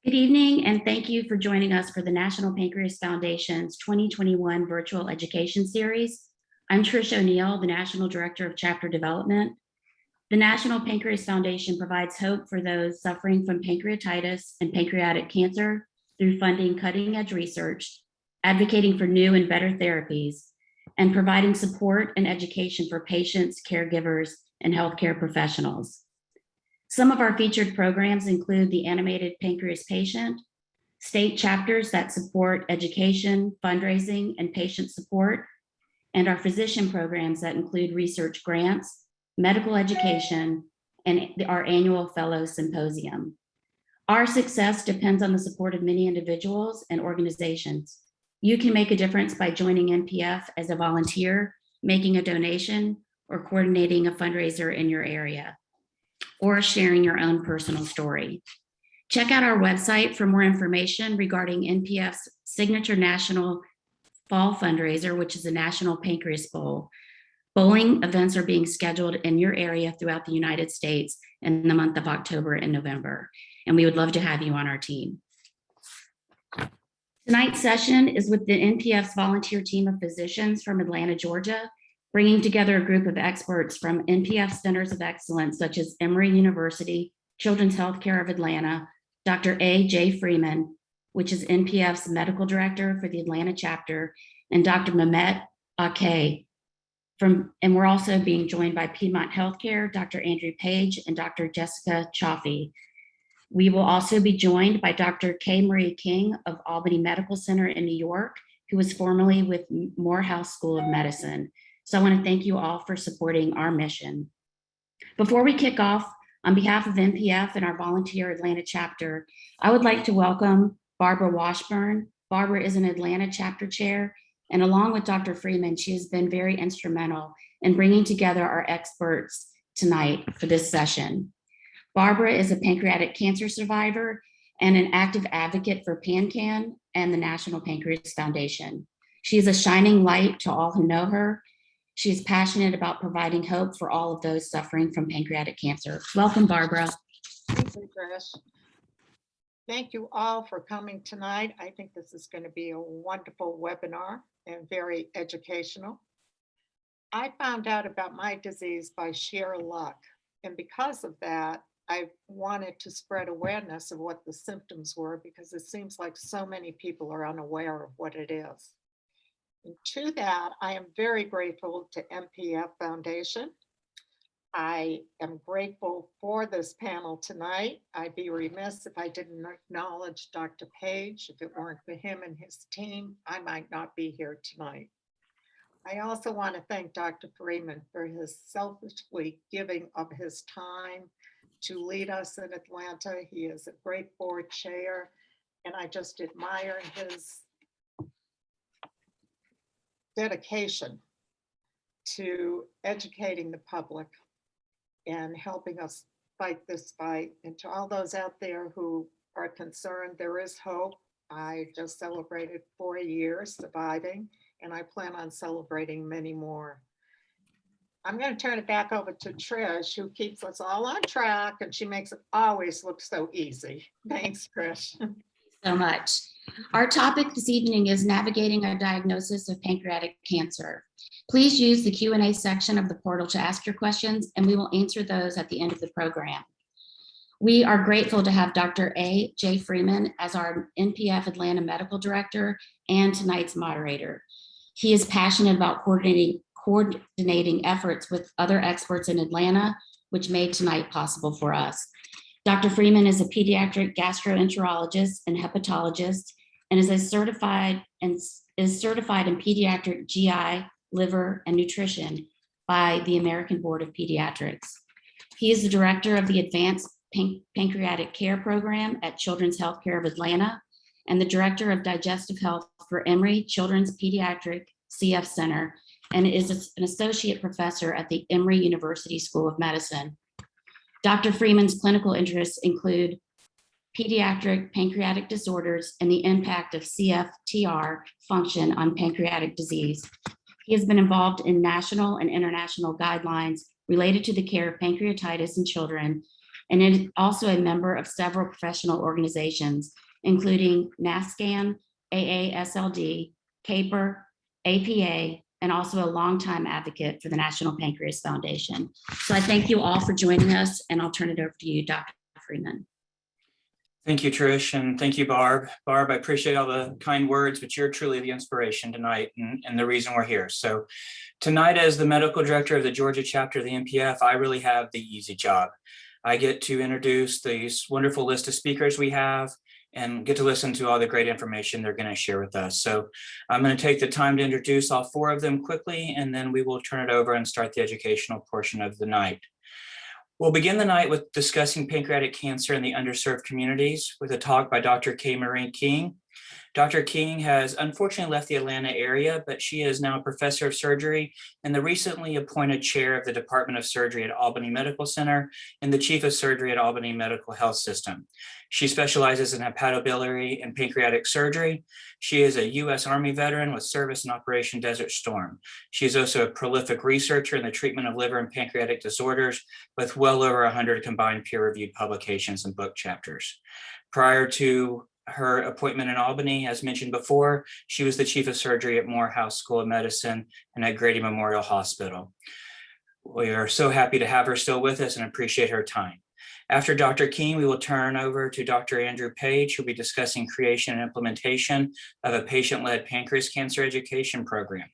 Good evening, and thank you for joining us for the National Pancreas Foundation's 2021 Virtual Education Series. I'm Trish O'Neill, the National Director of Chapter Development. The National Pancreas Foundation provides hope for those suffering from pancreatitis and pancreatic cancer through funding cutting-edge research, advocating for new and better therapies, and providing support and education for patients, caregivers, and healthcare professionals. Some of our featured programs include the Animated Pancreas Patient, state chapters that support education, fundraising, and patient support, and our physician programs that include research grants, medical education, and our annual Fellow Symposium. Our success depends on the support of many individuals and organizations. You can make a difference by joining NPF as a volunteer, making a donation, or coordinating a fundraiser in your area, or sharing your own personal story. Check out our website for more information regarding NPF's signature national fall fundraiser, which is the National Pancreas Bowl. Bowling events are being scheduled in your area throughout the United States in the month of October and November, and we would love to have you on our team. Tonight's session is with the NPF's volunteer team of physicians from Atlanta, Georgia, bringing together a group of experts from NPF centers of excellence, such as Emory University, Children's Healthcare of Atlanta, Dr. A.J. Freeman, which is NPF's medical director for the Atlanta chapter, and Dr. Mehmet Akce, and we're also being joined by Piedmont Healthcare, Dr. Andrew Page, and Dr. Jessica Cioffi. We will also be joined by Dr. KMarie King of Albany Medical Center in New York, who was formerly with Morehouse School of Medicine. So I want to thank you all for supporting our mission. Before we kick off, on behalf of NPF and our volunteer Atlanta chapter, I would like to welcome Barbara Washburn. Barbara is an Atlanta chapter chair, and along with Dr. Freeman, she has been very instrumental in bringing together our experts tonight for this session. Barbara is a pancreatic cancer survivor and an active advocate for PanCan and the National Pancreas Foundation. She is a shining light to all who know her. She is passionate about providing hope for all of those suffering from pancreatic cancer. Welcome, Barbara. Thank you, Trish. Thank you all for coming tonight. I think this is going to be a wonderful webinar and very educational. I found out about my disease by sheer luck, and because of that, I wanted to spread awareness of what the symptoms were, because it seems like so many people are unaware of what it is. And to that, I am very grateful to NPF Foundation. I am grateful for this panel tonight. I'd be remiss if I didn't acknowledge Dr. Page. If it weren't for him and his team, I might not be here tonight. I also want to thank Dr. Freeman for his selflessly giving of his time to lead us in Atlanta. He is a great board chair, and I just admire his dedication to educating the public and helping us fight this fight. And to all those out there who are concerned, there is hope. I just celebrated 4 years surviving, and I plan on celebrating many more. I'm going to turn it back over to Trish, who keeps us all on track, and she makes it always look so easy. Thanks, Trish. So much. Our topic this evening is navigating a diagnosis of pancreatic cancer. Please use the Q&A section of the portal to ask your questions, and we will answer those at the end of the program. We are grateful to have Dr. A.J. Freeman as our NPF Atlanta Medical Director and tonight's moderator. He is passionate about coordinating efforts with other experts in Atlanta, which made tonight possible for us. Dr. Freeman is a pediatric gastroenterologist and hepatologist, and is certified in pediatric GI, liver, and nutrition by the American Board of Pediatrics. He is the director of the Advanced Pancreatic Care Program at Children's Healthcare of Atlanta and the director of digestive health for Emory Children's Pediatric CF Center, and is an associate professor at the Emory University School of Medicine. Dr. Freeman's clinical interests include pediatric pancreatic disorders and the impact of CFTR function on pancreatic disease. He has been involved in national and international guidelines related to the care of pancreatitis in children, and is also a member of several professional organizations, including NASCAN, AASLD, CAPER, APA, and also a longtime advocate for the National Pancreas Foundation. So I thank you all for joining us, and I'll turn it over to you, Dr. Freeman. Thank you, Trish, and thank you, Barb. Barb, I appreciate all the kind words, but you're truly the inspiration tonight and the reason we're here. So tonight, as the medical director of the Georgia chapter of the NPF, I really have the easy job. I get to introduce this wonderful list of speakers we have and get to listen to all the great information they're going to share with us. So I'm going to take the time to introduce all four of them quickly, and then we will turn it over and start the educational portion of the night. We'll begin the night with discussing pancreatic cancer in the underserved communities with a talk by Dr. KMarie King. Dr. King has unfortunately left the Atlanta area, but she is now a professor of surgery and the recently appointed chair of the Department of Surgery at Albany Medical Center and the chief of surgery at Albany Medical Health System. She specializes in hepatobiliary and pancreatic surgery. She is a U.S. Army veteran with service in Operation Desert Storm. She is also a prolific researcher in the treatment of liver and pancreatic disorders with well over 100 combined peer-reviewed publications and book chapters. Prior to her appointment in Albany, as mentioned before, she was the chief of surgery at Morehouse School of Medicine and at Grady Memorial Hospital. We are so happy to have her still with us and appreciate her time. After Dr. King, we will turn over to Dr. Andrew Page, who will be discussing creation and implementation of a patient-led pancreas cancer education program.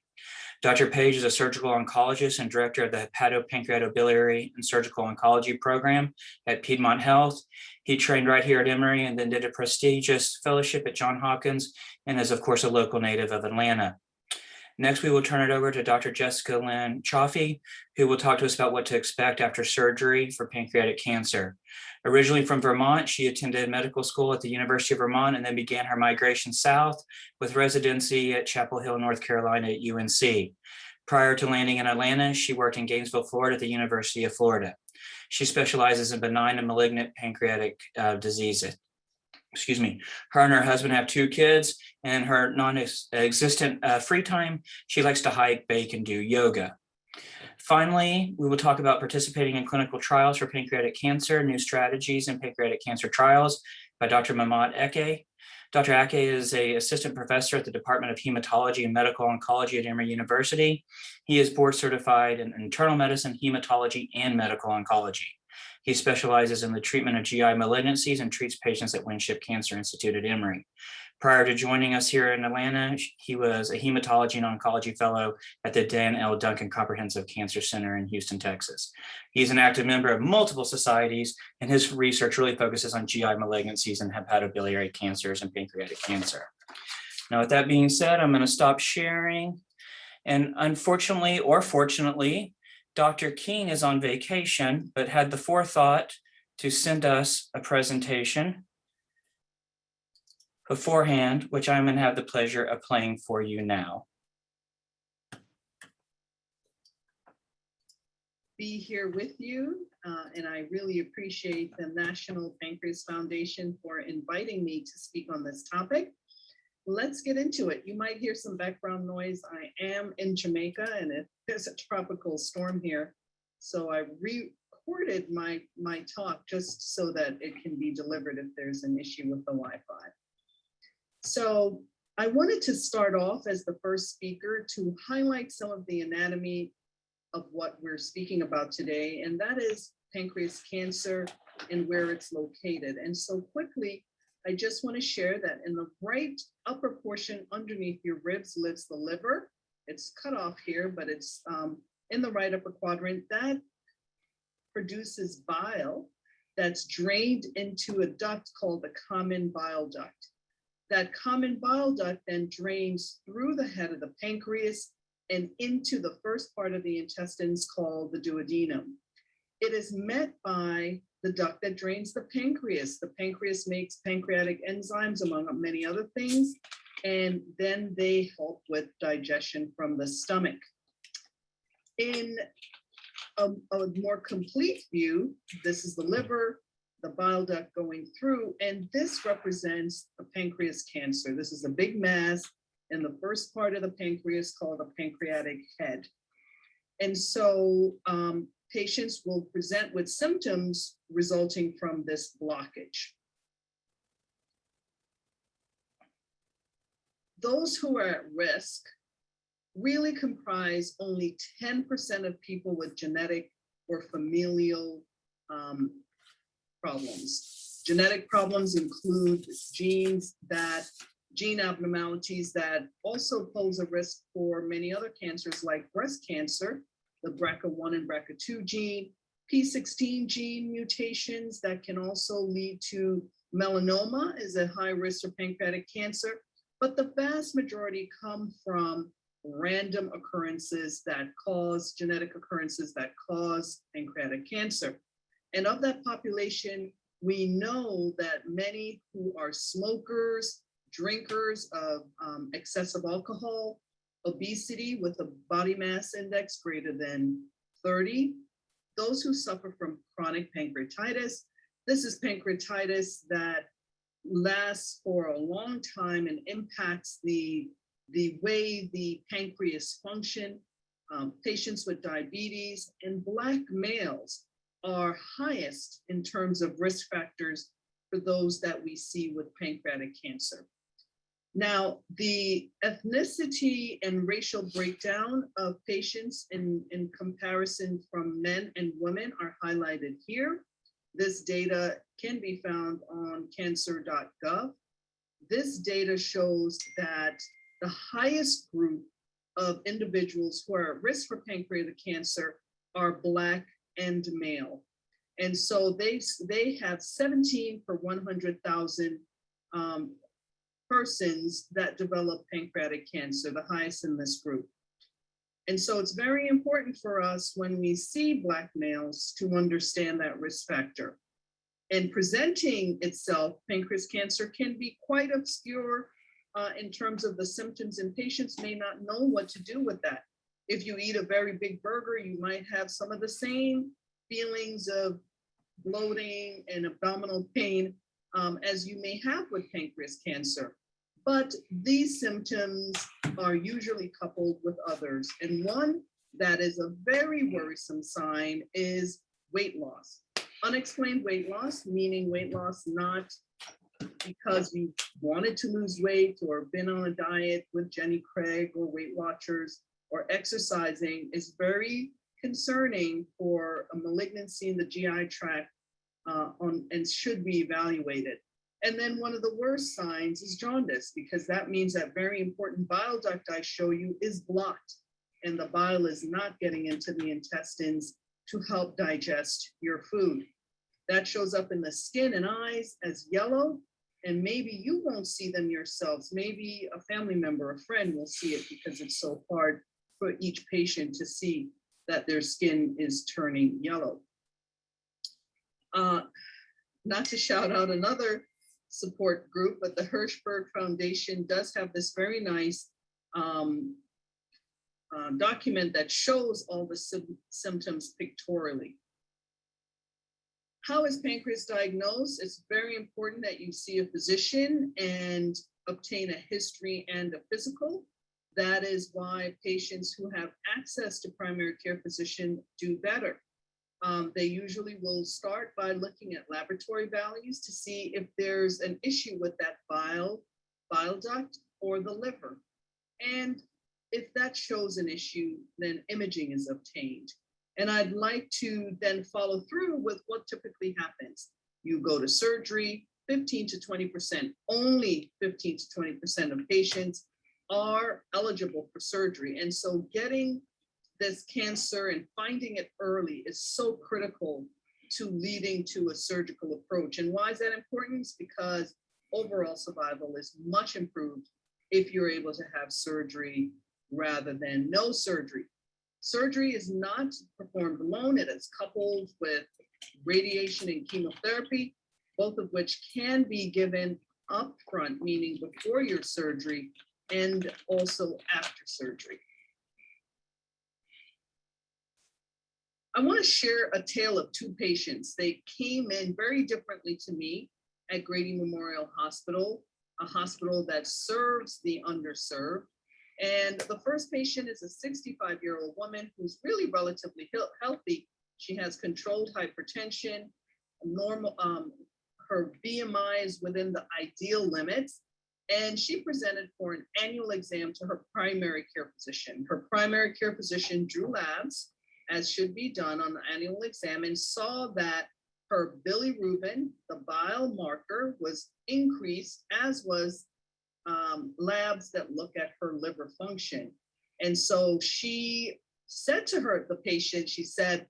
Dr. Page is a surgical oncologist and director of the Hepatopancreatobiliary and Surgical Oncology program at Piedmont Health. He trained right here at Emory and then did a prestigious fellowship at Johns Hopkins and is, of course, a local native of Atlanta. Next, we will turn it over to Dr. Jessica Lyn Cioffi, who will talk to us about what to expect after surgery for pancreatic cancer. Originally from Vermont, she attended medical school at the University of Vermont and then began her migration south with residency at Chapel Hill, North Carolina at UNC. Prior to landing in Atlanta, she worked in Gainesville, Florida at the University of Florida. She specializes in benign and malignant pancreatic diseases. Excuse me. Her and her husband have 2 kids, and her non-existent free time, she likes to hike, bake, and do yoga. Finally, we will talk about participating in clinical trials for pancreatic cancer, new strategies in pancreatic cancer trials by Dr. Mehmet Akce. Dr. Akce is an assistant professor at the Department of Hematology and Medical Oncology at Emory University. He is board certified in internal medicine, hematology, and medical oncology. He specializes in the treatment of GI malignancies and treats patients at Winship Cancer Institute at Emory. Prior to joining us here in Atlanta, he was a hematology and oncology fellow at the Dan L. Duncan Comprehensive Cancer Center in Houston, Texas. He's an active member of multiple societies, and his research really focuses on GI malignancies and hepatobiliary cancers and pancreatic cancer. Now, with that being said, I'm going to stop sharing. And unfortunately, or fortunately, Dr. King is on vacation, but had the forethought to send us a presentation beforehand, which I'm going to have the pleasure of playing for you now. Be here with you, and I really appreciate the National Pancreas Foundation for inviting me to speak on this topic. Let's get into it. You might hear some background noise. I am in Jamaica, and there's a tropical storm here, so I recorded my talk just so that it can be delivered if there's an issue with the Wi-Fi. So I wanted to start off as the first speaker to highlight some of the anatomy of what we're speaking about today, and that is pancreas cancer and where it's located. And so quickly, I just want to share that in the right upper portion underneath your ribs lives the liver. It's cut off here, but it's in the right upper quadrant. That produces bile that's drained into a duct called the common bile duct. That common bile duct then drains through the head of the pancreas and into the first part of the intestines called the duodenum. It is met by the duct that drains the pancreas. The pancreas makes pancreatic enzymes, among many other things, and then they help with digestion from the stomach. In a more complete view, this is the liver, the bile duct going through, and this represents a pancreas cancer. This is a big mass in the first part of the pancreas called a pancreatic head. And so patients will present with symptoms resulting from this blockage. Those who are at risk really comprise only 10% of people with genetic or familial problems. Genetic problems include gene abnormalities that also pose a risk for many other cancers like breast cancer, the BRCA1 and BRCA2 gene, P16 gene mutations that can also lead to melanoma is a high risk for pancreatic cancer, but the vast majority come from random occurrences that cause, genetic occurrences that cause pancreatic cancer. And of that population, we know that many who are smokers, drinkers of excessive alcohol, obesity with a body mass index greater than 30, those who suffer from chronic pancreatitis. This is pancreatitis that lasts for a long time and impacts the way the pancreas function. Patients with diabetes and Black males are highest in terms of risk factors for those that we see with pancreatic cancer. Now, the ethnicity and racial breakdown of patients in comparison from men and women are highlighted here. This data can be found on cancer.gov. This data shows that the highest group of individuals who are at risk for pancreatic cancer are Black and male. And so they have 17 per 100,000 persons that develop pancreatic cancer, the highest in this group. And so it's very important for us when we see Black males to understand that risk factor. And presenting itself, pancreas cancer can be quite obscure in terms of the symptoms, and patients may not know what to do with that. If you eat a very big burger, you might have some of the same feelings of bloating and abdominal pain as you may have with pancreas cancer. But these symptoms are usually coupled with others. And one that is a very worrisome sign is weight loss. Unexplained weight loss, meaning weight loss not because you wanted to lose weight or been on a diet with Jenny Craig or Weight Watchers or exercising, is very concerning for a malignancy in the GI tract and should be evaluated. And then one of the worst signs is jaundice, because that means that very important bile duct I show you is blocked and the bile is not getting into the intestines to help digest your food. That shows up in the skin and eyes as yellow, and maybe you won't see them yourselves. Maybe a family member, a friend will see it because it's so hard for each patient to see that their skin is turning yellow. Not to shout out another support group, but the Hirschberg Foundation does have this very nice document that shows all the symptoms pictorially. How is pancreas diagnosed? It's very important that you see a physician and obtain a history and a physical. That is why patients who have access to primary care physician do better. They usually will start by looking at laboratory values to see if there's an issue with that bile duct or the liver. And if that shows an issue, then imaging is obtained. And I'd like to then follow through with what typically happens. You go to surgery, 15 to 20%, only 15 to 20% of patients are eligible for surgery. And so getting this cancer and finding it early is so critical to leading to a surgical approach. And why is that important? It's because overall survival is much improved if you're able to have surgery rather than no surgery. Surgery is not performed alone. It is coupled with radiation and chemotherapy, both of which can be given upfront, meaning before your surgery and also after surgery. I want to share a tale of two patients. They came in very differently to me at Grady Memorial Hospital, a hospital that serves the underserved. And the first patient is a 65-year-old woman who's really relatively healthy. She has controlled hypertension, normal, her BMI is within the ideal limits. And she presented for an annual exam to her primary care physician. Her primary care physician drew labs, as should be done on the annual exam, and saw that her bilirubin, the bile marker, was increased, as was labs that look at her liver function. And so she said to her, the patient, she said,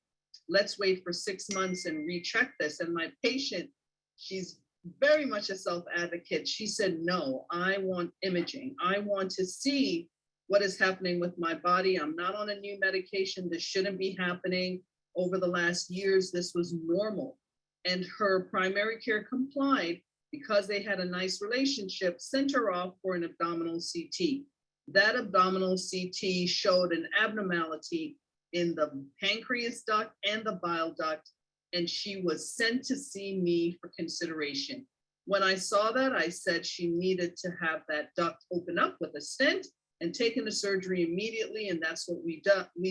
let's wait for 6 months and recheck this. And my patient, she's very much a self-advocate. She said, no, I want imaging. I want to see what is happening with my body. I'm not on a new medication. This shouldn't be happening. Over the last years, this was normal. And her primary care complied because they had a nice relationship, sent her off for an abdominal CT. That abdominal CT showed an abnormality in the pancreas duct and the bile duct, and she was sent to see me for consideration. When I saw that, I said she needed to have that duct open up with a stent and taken to surgery immediately, and that's what we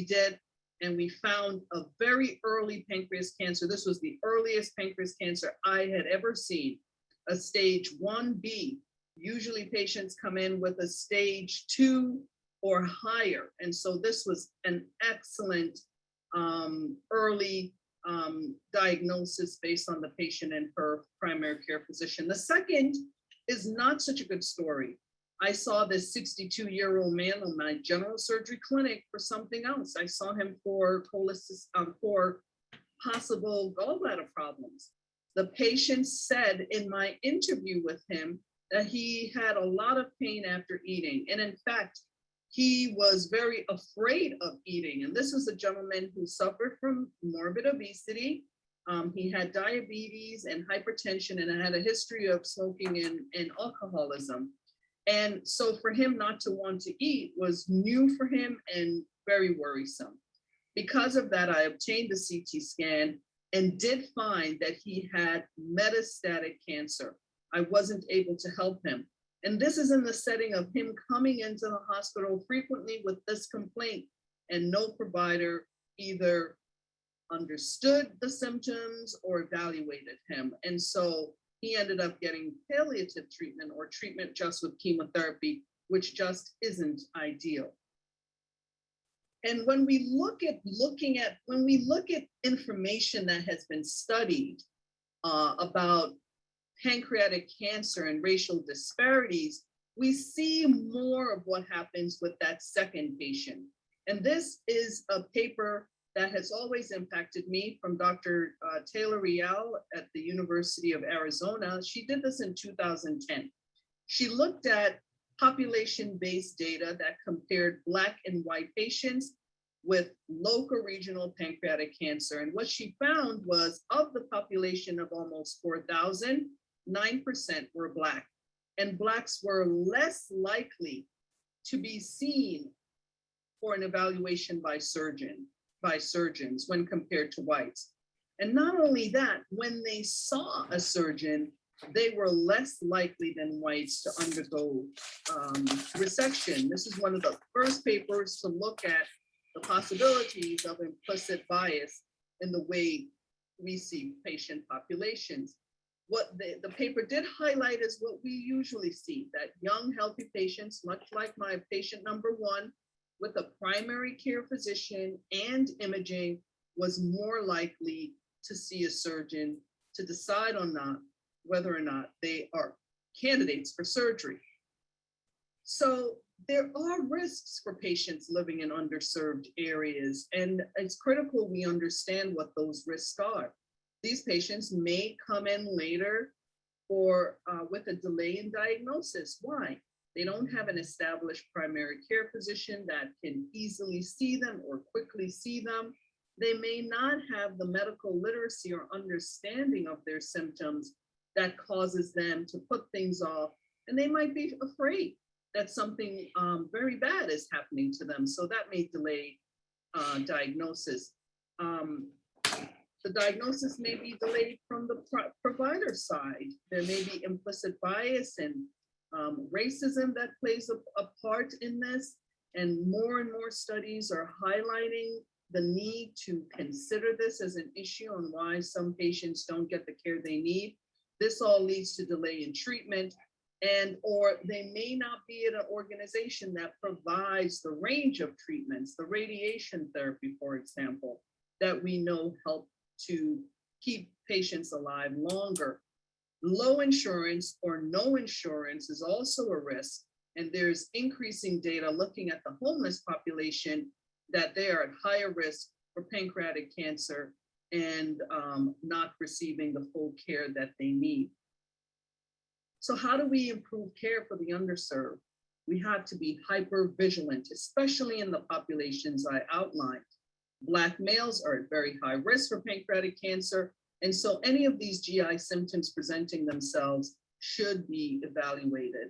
did. And we found a very early pancreas cancer. This was the earliest pancreas cancer I had ever seen, a stage 1B. Usually patients come in with a stage 2 or higher. And so this was an excellent early diagnosis based on the patient and her primary care physician. The second is not such a good story. I saw this 62-year-old man in my general surgery clinic for something else. I saw him for possible gallbladder problems. The patient said in my interview with him that he had a lot of pain after eating. And in fact, he was very afraid of eating. And this was a gentleman who suffered from morbid obesity. He had diabetes and hypertension and had a history of smoking and alcoholism. And so for him not to want to eat was new for him and very worrisome. Because of that, I obtained the CT scan and did find that he had metastatic cancer. I wasn't able to help him. And this is in the setting of him coming into the hospital frequently with this complaint, and no provider either understood the symptoms or evaluated him. And so he ended up getting palliative treatment or treatment just with chemotherapy, which just isn't ideal. And when we look at information that has been studied about pancreatic cancer and racial disparities, we see more of what happens with that second patient. And this is a paper that has always impacted me from Dr. Taylor Rial at the University of Arizona. She did this in 2010. She looked at population-based data that compared Black and white patients with local regional pancreatic cancer. And what she found was, of the population of almost 4,000, 9% were Black. And Blacks were less likely to be seen for an evaluation by surgeons when compared to whites. And not only that, when they saw a surgeon, they were less likely than whites to undergo resection. This is one of the first papers to look at the possibilities of implicit bias in the way we see patient populations. What the paper did highlight is what we usually see, that young, healthy patients, much like my patient number 1, with a primary care physician and imaging, was more likely to see a surgeon to decide on whether or not they are candidates for surgery. So there are risks for patients living in underserved areas, and it's critical we understand what those risks are. These patients may come in later with a delay in diagnosis. Why? They don't have an established primary care physician that can easily see them or quickly see them. They may not have the medical literacy or understanding of their symptoms that causes them to put things off, and they might be afraid that something very bad is happening to them. So that may delay diagnosis. The diagnosis may be delayed from the provider side. There may be implicit bias and racism that plays a part in this. And more studies are highlighting the need to consider this as an issue and why some patients don't get the care they need. This all leads to delay in treatment, and or they may not be at an organization that provides the range of treatments, the radiation therapy, for example, that we know help to keep patients alive longer. Low insurance or no insurance is also a risk, and there's increasing data looking at the homeless population that they are at higher risk for pancreatic cancer and not receiving the full care that they need. So how do we improve care for the underserved? We have to be hyper vigilant, especially in the populations I outlined. Black males are at very high risk for pancreatic cancer, and so any of these GI symptoms presenting themselves should be evaluated.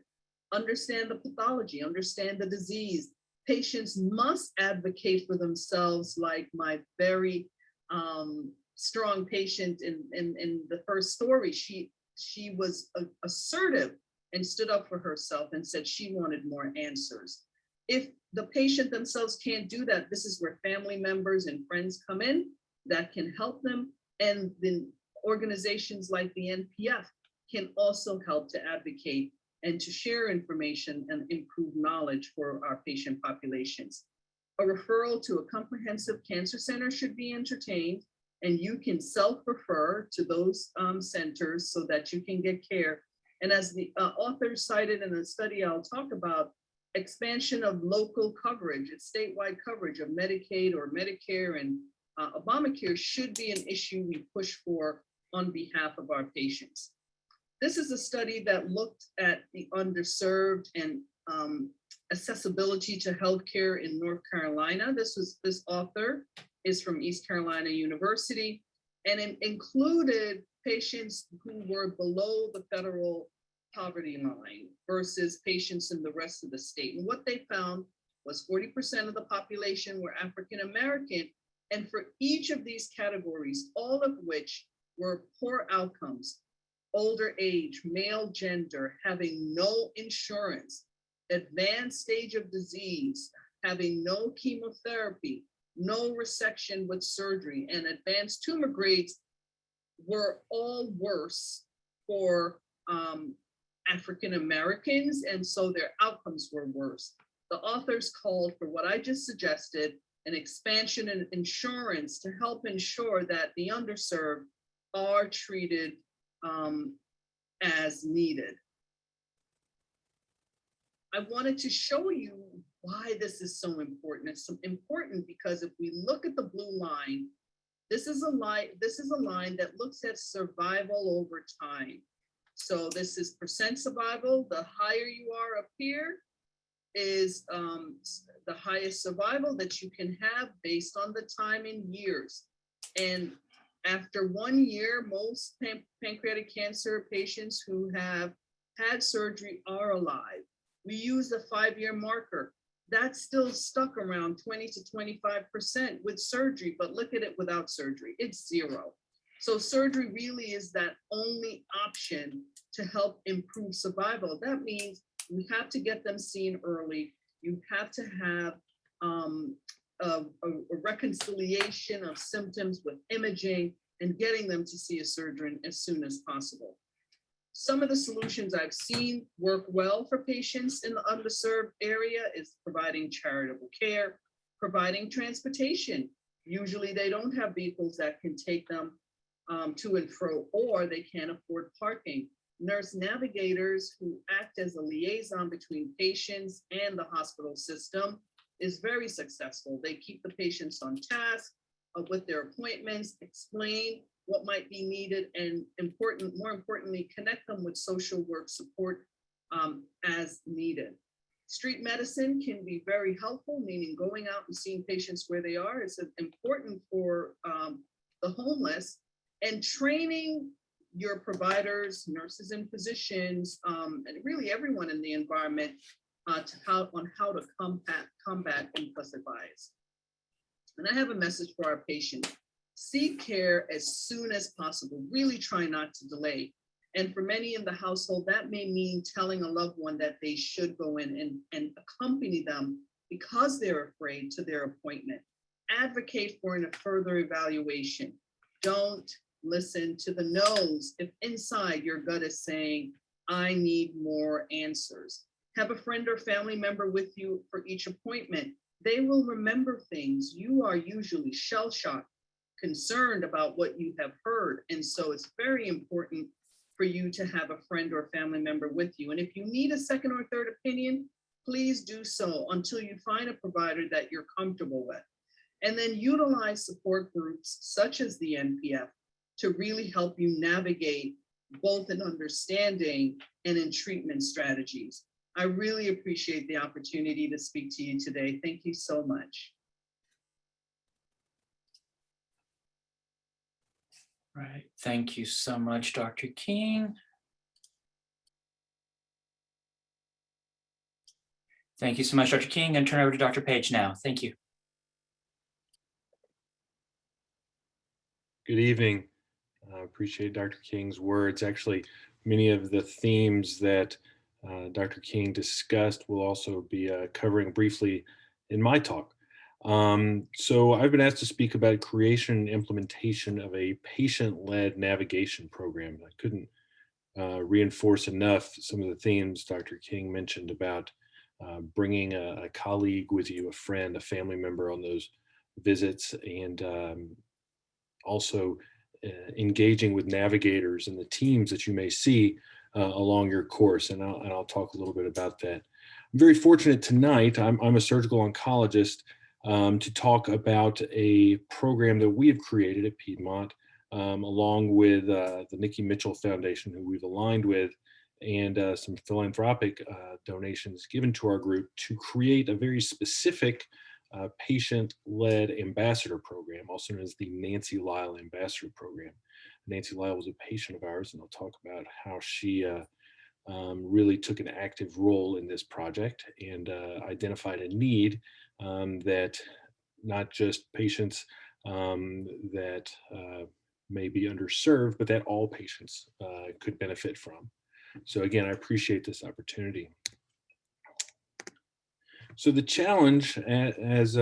Understand the pathology, understand the disease. Patients must advocate for themselves, like my very strong patient in the first story. She was assertive and stood up for herself and said she wanted more answers. If the patient themselves can't do that, this is where family members and friends come in that can help them. And then organizations like the NPF can also help to advocate and to share information and improve knowledge for our patient populations. A referral to a comprehensive cancer center should be entertained, and you can self-refer to those centers so that you can get care. And as the author cited in a study I'll talk about, expansion of local coverage, it's statewide coverage of Medicaid or Medicare and Obamacare should be an issue we push for on behalf of our patients. This is a study that looked at the underserved and accessibility to healthcare in North Carolina. This author is from East Carolina University, and it included patients who were below the federal poverty line versus patients in the rest of the state. And what they found was 40% of the population were African American, and for each of these categories, all of which were poor outcomes: older age, male gender, having no insurance, advanced stage of disease, having no chemotherapy, no resection with surgery, and advanced tumor grades were all worse for African Americans, and so their outcomes were worse. The authors called for what I just suggested, an expansion in insurance to help ensure that the underserved are treated as needed. I wanted to show you why this is so important. It's so important because if we look at the blue line, this is a line that looks at survival over time. So this is percent survival. The higher you are up here is the highest survival that you can have based on the time in years. And after 1 year, most pancreatic cancer patients who have had surgery are alive. We use the 5-year marker. That's still stuck around 20 to 25% with surgery, but look at it without surgery, it's 0. So surgery really is that only option to help improve survival. That means we have to get them seen early. You have to have a reconciliation of symptoms with imaging and getting them to see a surgeon as soon as possible. Some of the solutions I've seen work well for patients in the underserved area is providing charitable care, providing transportation. Usually they don't have vehicles that can take them to and fro, or they can't afford parking. Nurse navigators who act as a liaison between patients and the hospital system is very successful. They keep the patients on task with their appointments, explain what might be needed, and more importantly, connect them with social work support as needed. Street medicine can be very helpful, meaning going out and seeing patients where they are is important for the homeless, and training your providers, nurses and physicians, and really everyone in the environment on how to combat implicit bias. And I have a message for our patients. Seek care as soon as possible. Really try not to delay. And for many in the household, that may mean telling a loved one that they should go in and accompany them because they're afraid to their appointment. advocate for a further evaluation. Don't listen to the no's if inside your gut is saying, I need more answers. Have a friend or family member with you for each appointment. They will remember things. You are usually shell-shocked, concerned about what you have heard. And so it's very important for you to have a friend or family member with you. And if you need a second or third opinion, please do so until you find a provider that you're comfortable with. And then utilize support groups such as the NPF to really help you navigate both in understanding and in treatment strategies. I really appreciate the opportunity to speak to you today. Thank you so much. Right. Thank you so much, Dr. King. Thank you so much, Dr. King, and turn over to Dr. Page now. Thank you. Good evening. I appreciate Dr. King's words. Actually, many of the themes that Dr. King discussed will also be covering briefly in my talk. So I've been asked to speak about creation and implementation of a patient-led navigation program. I couldn't reinforce enough some of the themes Dr. King mentioned about bringing a colleague with you, a friend, a family member on those visits, and also engaging with navigators and the teams that you may see along your course. And I'll talk a little bit about that. I'm very fortunate tonight. I'm a surgical oncologist to talk about a program that we have created at Piedmont, along with the Nikki Mitchell Foundation, who we've aligned with, and some philanthropic donations given to our group to create a very specific patient-led ambassador program, also known as the Nancy Lyle Ambassador Program. Nancy Lyle was a patient of ours, and I'll talk about how she really took an active role in this project and identified a need that not just patients that may be underserved, but that all patients could benefit from. So again, I appreciate this opportunity. So the challenge, as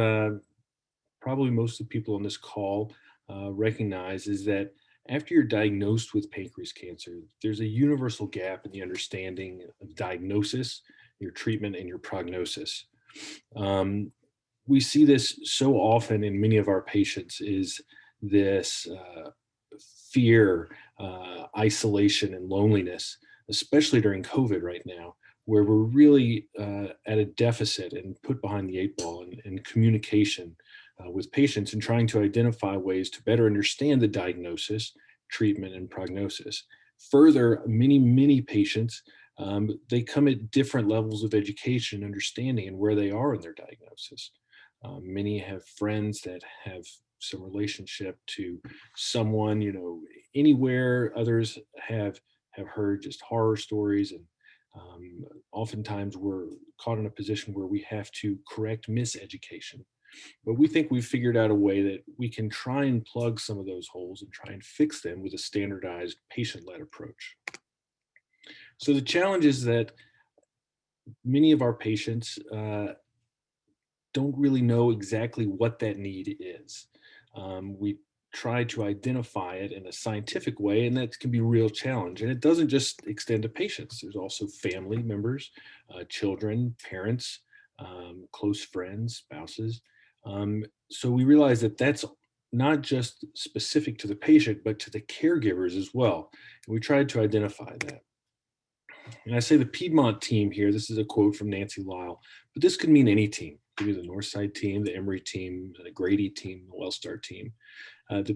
probably most of the people on this call recognize, is that after you're diagnosed with pancreas cancer, there's a universal gap in the understanding of diagnosis, your treatment, and your prognosis. We see this so often in many of our patients, is this fear, isolation, and loneliness, especially during COVID right now, where we're really at a deficit and put behind the 8 ball in communication with patients and trying to identify ways to better understand the diagnosis, treatment, and prognosis. Further, many patients, they come at different levels of education, understanding, and where they are in their diagnosis. Many have friends that have some relationship to someone, anywhere. Others have heard just horror stories, and oftentimes we're caught in a position where we have to correct miseducation. But we think we've figured out a way that we can try and plug some of those holes and try and fix them with a standardized patient-led approach. So the challenge is that many of our patients don't really know exactly what that need is. We try to identify it in a scientific way, and that can be a real challenge. And it doesn't just extend to patients. There's also family members, children, parents, close friends, spouses. So we realize that that's not just specific to the patient, but to the caregivers as well. And we tried to identify that. And I say the Piedmont team here, this is a quote from Nancy Lyle, but this could mean any team. It could be the Northside team, the Emory team, the Grady team, the Wellstar team.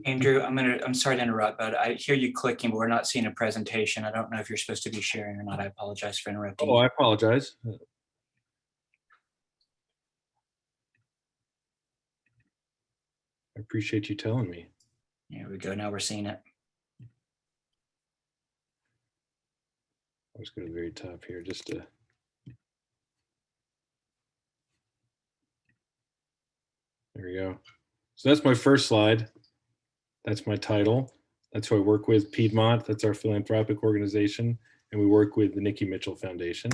Andrew, I'm sorry to interrupt, but I hear you clicking, but we're not seeing a presentation. I don't know if you're supposed to be sharing or not. I apologize for interrupting. Oh, I apologize. I appreciate you telling me. There we go. Now we're seeing it. Let's go to the very top here just to. There we go. So that's my first slide. That's my title. That's who I work with, Piedmont. That's our philanthropic organization. And we work with the Nikki Mitchell Foundation.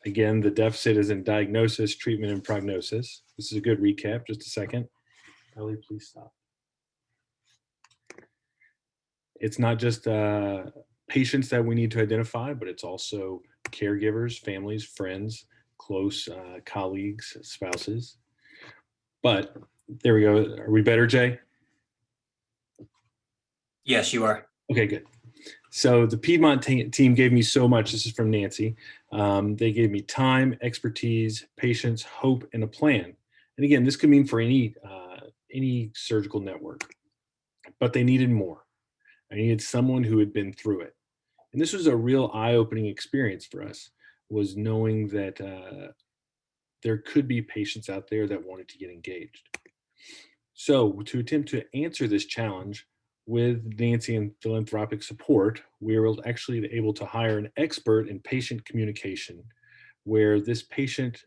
Again, the deficit is in diagnosis, treatment, and prognosis. This is a good recap, just a second. Kelly, please stop. It's not just patients that we need to identify, but it's also caregivers, families, friends, close colleagues, spouses. But there we go. Are we better, Jay? Yes, you are. Okay, good. So the Piedmont team gave me so much. This is from Nancy. They gave me time, expertise, patience, hope, and a plan. And again, this could mean for any surgical network, but they needed more. I needed someone who had been through it. And this was a real eye-opening experience for us, was knowing that there could be patients out there that wanted to get engaged. So to attempt to answer this challenge with Nancy and philanthropic support, we were actually able to hire an expert in patient communication, where this patient,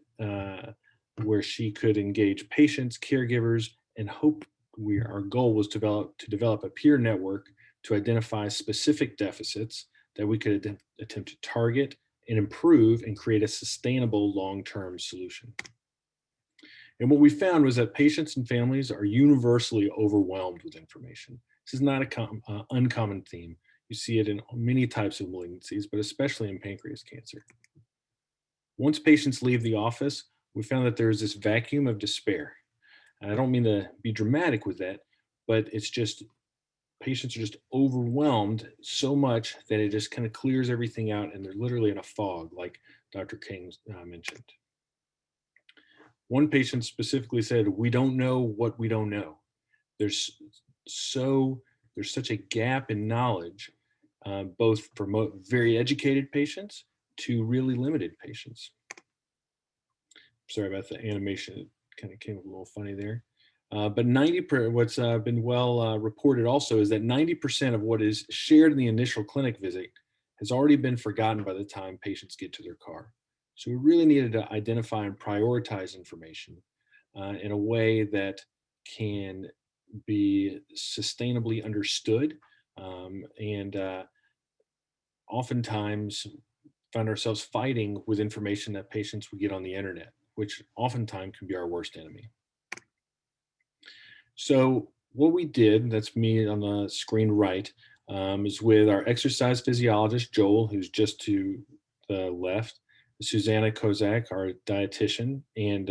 where she could engage patients, caregivers, and our goal was to develop a peer network to identify specific deficits that we could attempt to target and improve and create a sustainable long-term solution. And what we found was that patients and families are universally overwhelmed with information. This is not an uncommon theme. You see it in many types of malignancies, but especially in pancreas cancer. Once patients leave the office, we found that there's this vacuum of despair. And I don't mean to be dramatic with that, but it's just patients are just overwhelmed so much that it just kind of clears everything out, and they're literally in a fog, like Dr. King mentioned. One patient specifically said, "We don't know what we don't know." There's such a gap in knowledge, both for very educated patients to really limited patients. Sorry about the animation; it kind of came a little funny there. But what's been well reported also is that 90% of what is shared in the initial clinic visit has already been forgotten by the time patients get to their car. So we really needed to identify and prioritize information in a way that can be sustainably understood, and oftentimes find ourselves fighting with information that patients would get on the internet, which oftentimes can be our worst enemy. So what we did, that's me on the screen right, is with our exercise physiologist, Joel, who's just to the left, Susanna Kozak, our dietitian, and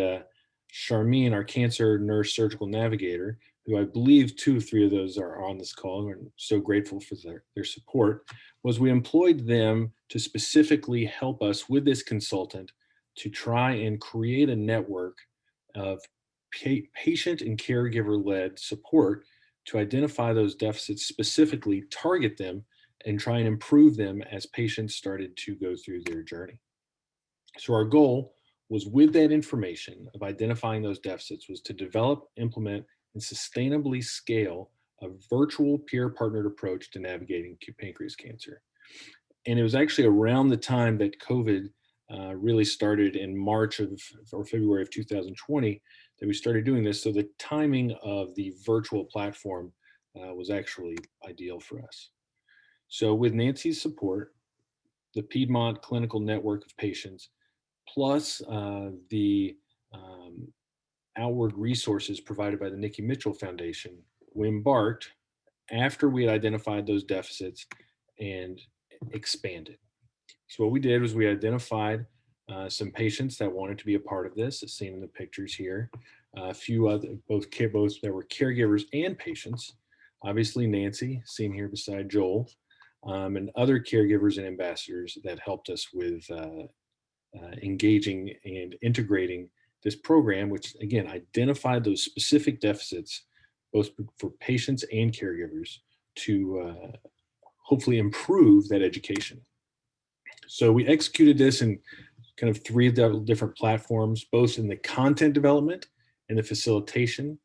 Charmine, our cancer nurse surgical navigator, who I believe 2 or 3 of those are on this call. We're so grateful for their support. Was we employed them to specifically help us with this consultant to try and create a network of patient and caregiver-led support to identify those deficits, specifically target them, and try and improve them as patients started to go through their journey. So our goal was, with that information of identifying those deficits, was to develop, implement, and sustainably scale a virtual peer-partnered approach to navigating pancreas cancer. And it was actually around the time that COVID really started in March or February of 2020 that we started doing this. So the timing of the virtual platform was actually ideal for us. So with Nancy's support, the Piedmont Clinical Network of Patients, plus the outward resources provided by the Nikki Mitchell Foundation, we embarked, after we had identified those deficits, and expanded. So what we did was we identified some patients that wanted to be a part of this, as seen in the pictures here. A few other, both that were caregivers and patients. Obviously Nancy, seen here beside Joel, and other caregivers and ambassadors that helped us with engaging and integrating this program, which again identified those specific deficits, both for patients and caregivers, to hopefully improve that education. So we executed this in kind of 3 different platforms, both in the content development and the facilitation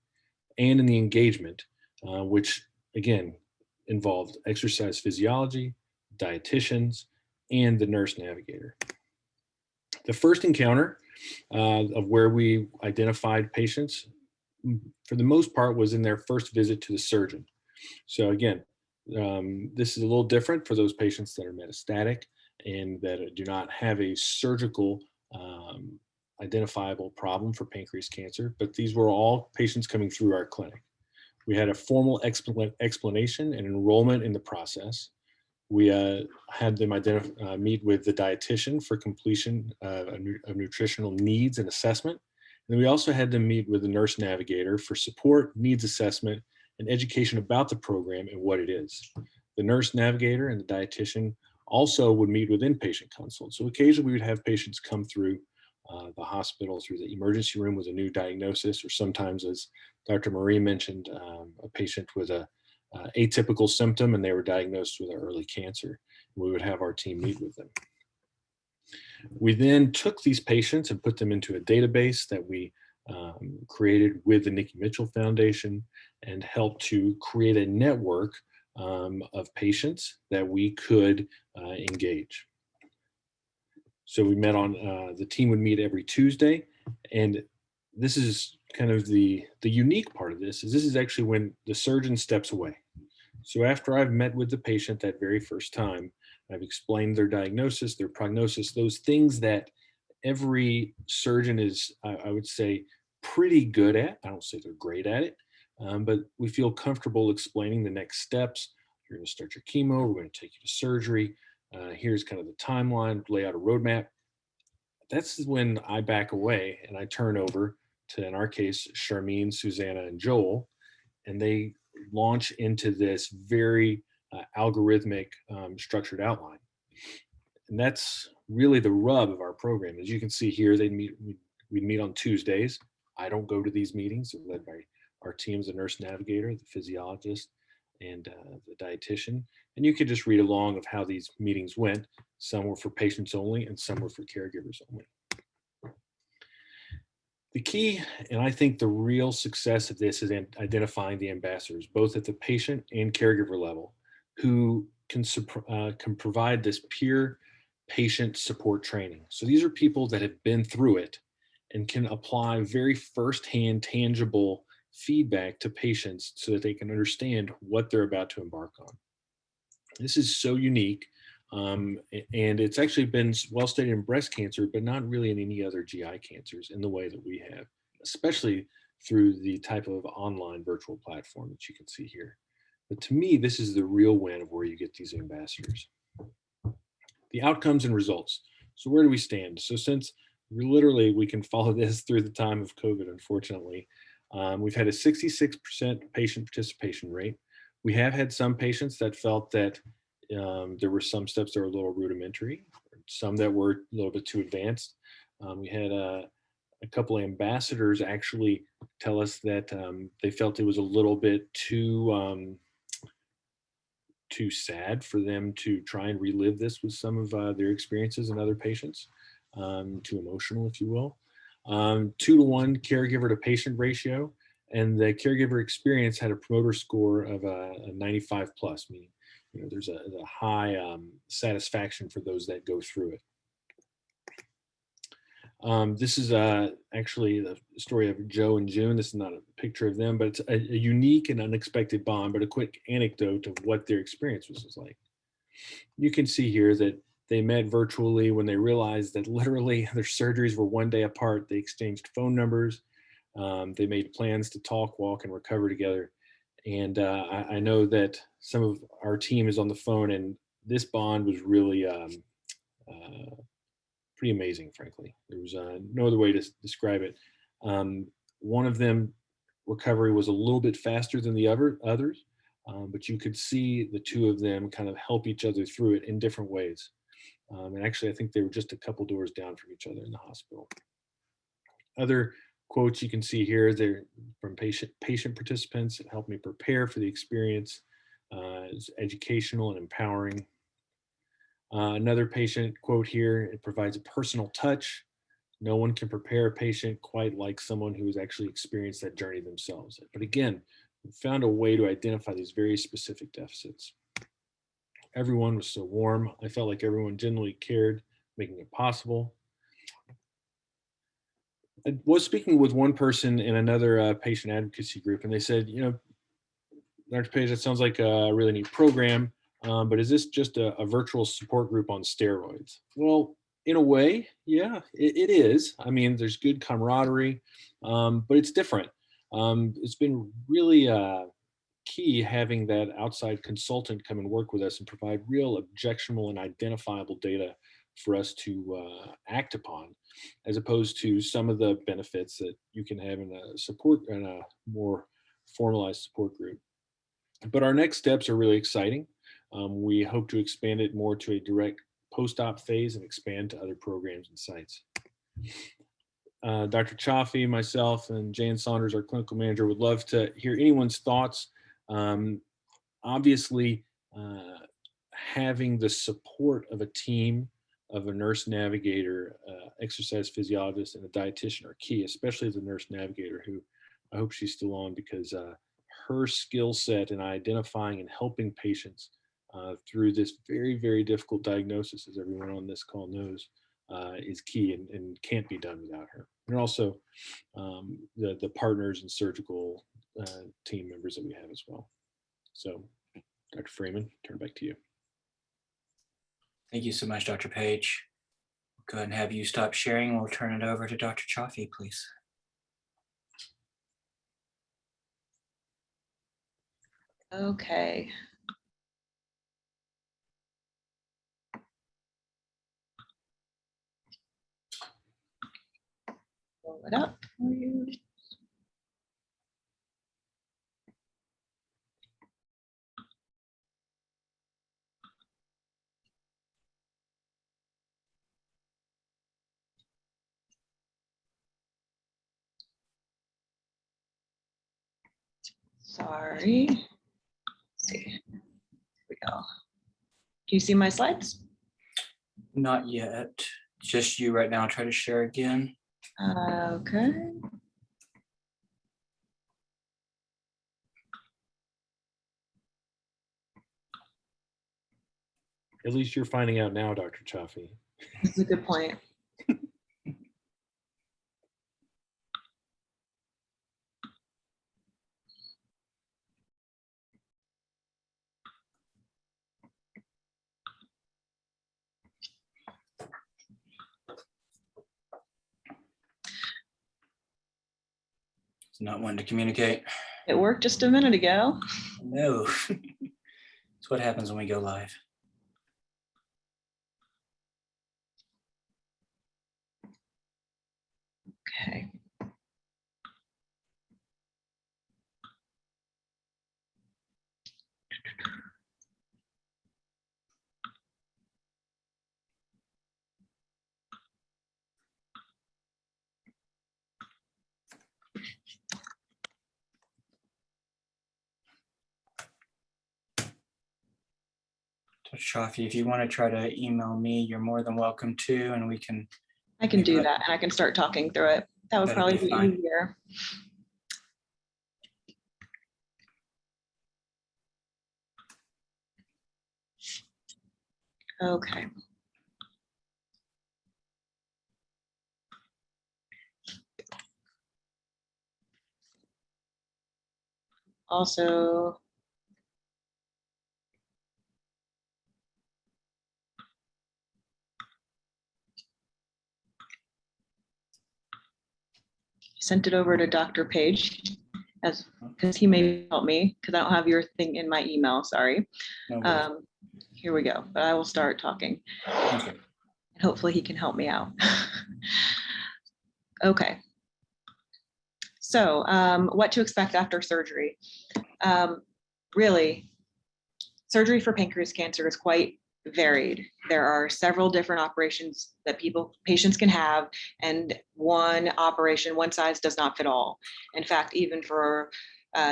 and in the engagement, which again involved exercise physiology, dietitians, and the nurse navigator. The first encounter of where we identified patients, for the most part, was in their first visit to the surgeon. So again, this is a little different for those patients that are metastatic and that do not have a surgical identifiable problem for pancreas cancer, but these were all patients coming through our clinic. We had a formal explanation and enrollment in the process. We had them meet with the dietitian for completion of nutritional needs and assessment. And then we also had them meet with the nurse navigator for support, needs assessment, and education about the program and what it is. The nurse navigator and the dietitian also would meet with inpatient consults. So occasionally we would have patients come through the hospital, through the emergency room with a new diagnosis, or sometimes, as Dr. Marie mentioned, a patient with a atypical symptom and they were diagnosed with an early cancer. We would have our team meet with them. We then took these patients and put them into a database that we created with the Nikki Mitchell Foundation and helped to create a network of patients that we could engage. So we met on, the team would meet every Tuesday, and this is kind of the unique part of this is actually when the surgeon steps away. So after I've met with the patient that very first time, I've explained their diagnosis, their prognosis, those things that every surgeon is, I would say, pretty good at. I don't say they're great at it, but we feel comfortable explaining the next steps. You're going to start your chemo. We're going to take you to surgery. Here's kind of the timeline, lay out a roadmap. That's when I back away and I turn over to, in our case, Charmaine, Susanna, and Joel, and they launch into this very algorithmic structured outline. And that's really the rub of our program. As you can see here, we'd meet on Tuesdays. I don't go to these meetings. They're led by our teams, the nurse navigator, the physiologist, and the dietitian. And you could just read along of how these meetings went. Some were for patients only and some were for caregivers only. The key, and I think the real success of this, is identifying the ambassadors, both at the patient and caregiver level, who can provide this peer patient support training. So these are people that have been through it and can apply very firsthand, tangible feedback to patients so that they can understand what they're about to embark on. This is so unique, and it's actually been well studied in breast cancer, but not really in any other GI cancers in the way that we have, especially through the type of online virtual platform that you can see here. But to me, this is the real win of where you get these ambassadors. The outcomes and results. So where do we stand? So since we can follow this through the time of COVID, unfortunately, we've had a 66% patient participation rate. We have had some patients that felt that there were some steps that were a little rudimentary, some that were a little bit too advanced. We had a couple of ambassadors actually tell us that they felt it was a little bit too sad for them to try and relive this with some of their experiences in other patients, too emotional, if you will. 2-to-1 caregiver to patient ratio, and the caregiver experience had a promoter score of a 95 plus, meaning there's a high satisfaction for those that go through it. This is actually the story of Joe and June. This is not a picture of them, but it's a unique and unexpected bond, but a quick anecdote of what their experience was like. You can see here that they met virtually when they realized that literally their surgeries were one day apart. They exchanged phone numbers. They made plans to talk, walk, and recover together. And I know that some of our team is on the phone, and this bond was really pretty amazing, frankly. There was no other way to describe it. One of them, recovery was a little bit faster than the others, but you could see the two of them kind of help each other through it in different ways. And actually, I think they were just a couple doors down from each other in the hospital. Other quotes you can see here, they're from patient participants. It helped me prepare for the experience. It's educational and empowering. Another patient quote here, it provides a personal touch. No one can prepare a patient quite like someone who has actually experienced that journey themselves. But again, we found a way to identify these very specific deficits. Everyone was so warm. I felt like everyone genuinely cared, making it possible. I was speaking with one person in another patient advocacy group, and they said, Dr. Page, that sounds like a really neat program, but is this just a virtual support group on steroids? Well, in a way, yeah, it is. I mean, there's good camaraderie, but it's different. It's been really key having that outside consultant come and work with us and provide real objectionable and identifiable data for us to act upon, as opposed to some of the benefits that you can have in a more formalized support group. But our next steps are really exciting. We hope to expand it more to a direct post-op phase and expand to other programs and sites. Dr. Cioffi, myself, and Jan Saunders, our clinical manager, would love to hear anyone's thoughts. Obviously, having the support of a team of a nurse navigator, exercise physiologist, and a dietitian are key, especially the nurse navigator, who I hope she's still on, because her skill set in identifying and helping patients through this very, very difficult diagnosis, as everyone on this call knows, is key and can't be done without her. And also the partners and surgical team members that we have as well. So, Dr. Freeman, turn it back to you. Thank you so much, Dr. Page. Go ahead and have you stop sharing. We'll turn it over to Dr. Cioffi, please. Okay. Pull it up for you. Sorry. Let's see. Here we go. Can you see my slides? Not yet. Just you right now. Try to share again. Okay. At least you're finding out now, Dr. Cioffi. This is a good point. It's not one to communicate. It worked just a minute ago. No. It's what happens when we go live. Okay. Dr. Cioffi, if you want to try to email me, you're more than welcome to, and we can. I can do that, and I can start talking through it. That would That'd probably be be fine. easier. Okay. Also, sent it over to Dr. Page because he may help me because I don't have your thing in my email, sorry. No worries. Here we go, but I will start talking. Okay. And hopefully he can help me out. Okay. So what to expect after surgery? Really, surgery for pancreas cancer is quite varied. There are several different operations that patients can have, and one size does not fit all. In fact, even for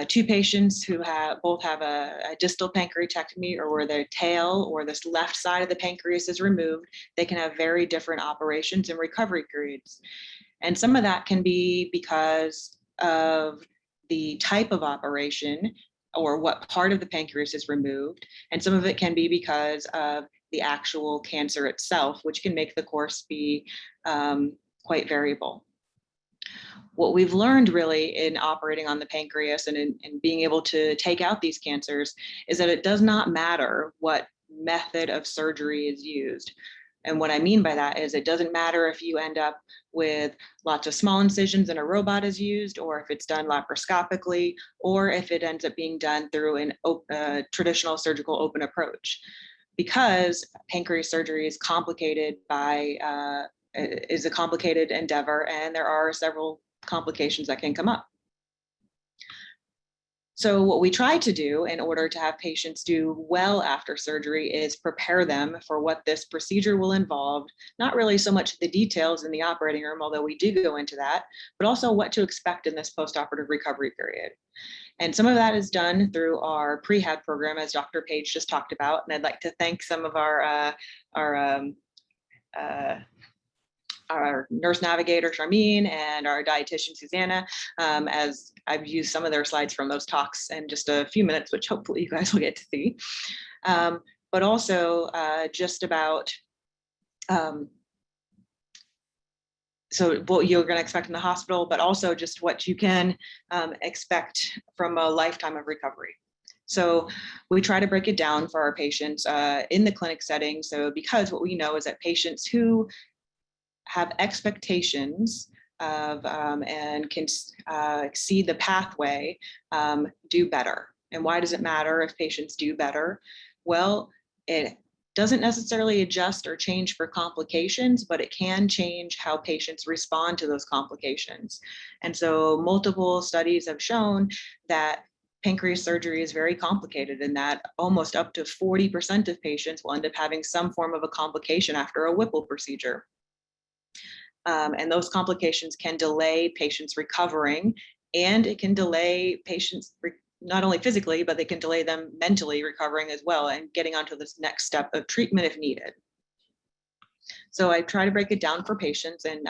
two patients who both have a distal pancreatectomy, or where the tail or this left side of the pancreas is removed, they can have very different operations and recovery periods. And some of that can be because of the type of operation or what part of the pancreas is removed. And some of it can be because of the actual cancer itself, which can make the course be quite variable. What we've learned really in operating on the pancreas and in being able to take out these cancers is that it does not matter what method of surgery is used. And what I mean by that is it doesn't matter if you end up with lots of small incisions and a robot is used, or if it's done laparoscopically, or if it ends up being done through a traditional surgical open approach. Because pancreas surgery is complicated is a complicated endeavor, and there are several complications that can come up. So what we try to do in order to have patients do well after surgery is prepare them for what this procedure will involve, not really so much the details in the operating room, although we do go into that, but also what to expect in this postoperative recovery period. And some of that is done through our prehab program, as Dr. Page just talked about. And I'd like to thank some of our nurse navigator, Charmine, and our dietitian, Susanna, as I've used some of their slides from those talks in just a few minutes, which hopefully you guys will get to see. But also just about, so what you're going to expect in the hospital, but also just what you can expect from a lifetime of recovery. So we try to break it down for our patients in the clinic setting. So because what we know is that patients who have expectations of and can see the pathway do better. And why does it matter if patients do better? Well, it doesn't necessarily adjust or change for complications, but it can change how patients respond to those complications. And so multiple studies have shown that pancreas surgery is very complicated, and that almost up to 40% of patients will end up having some form of a complication after a Whipple procedure. And those complications can delay patients recovering, and it can delay patients not only physically, but they can delay them mentally recovering as well and getting onto this next step of treatment if needed. So I try to break it down for patients and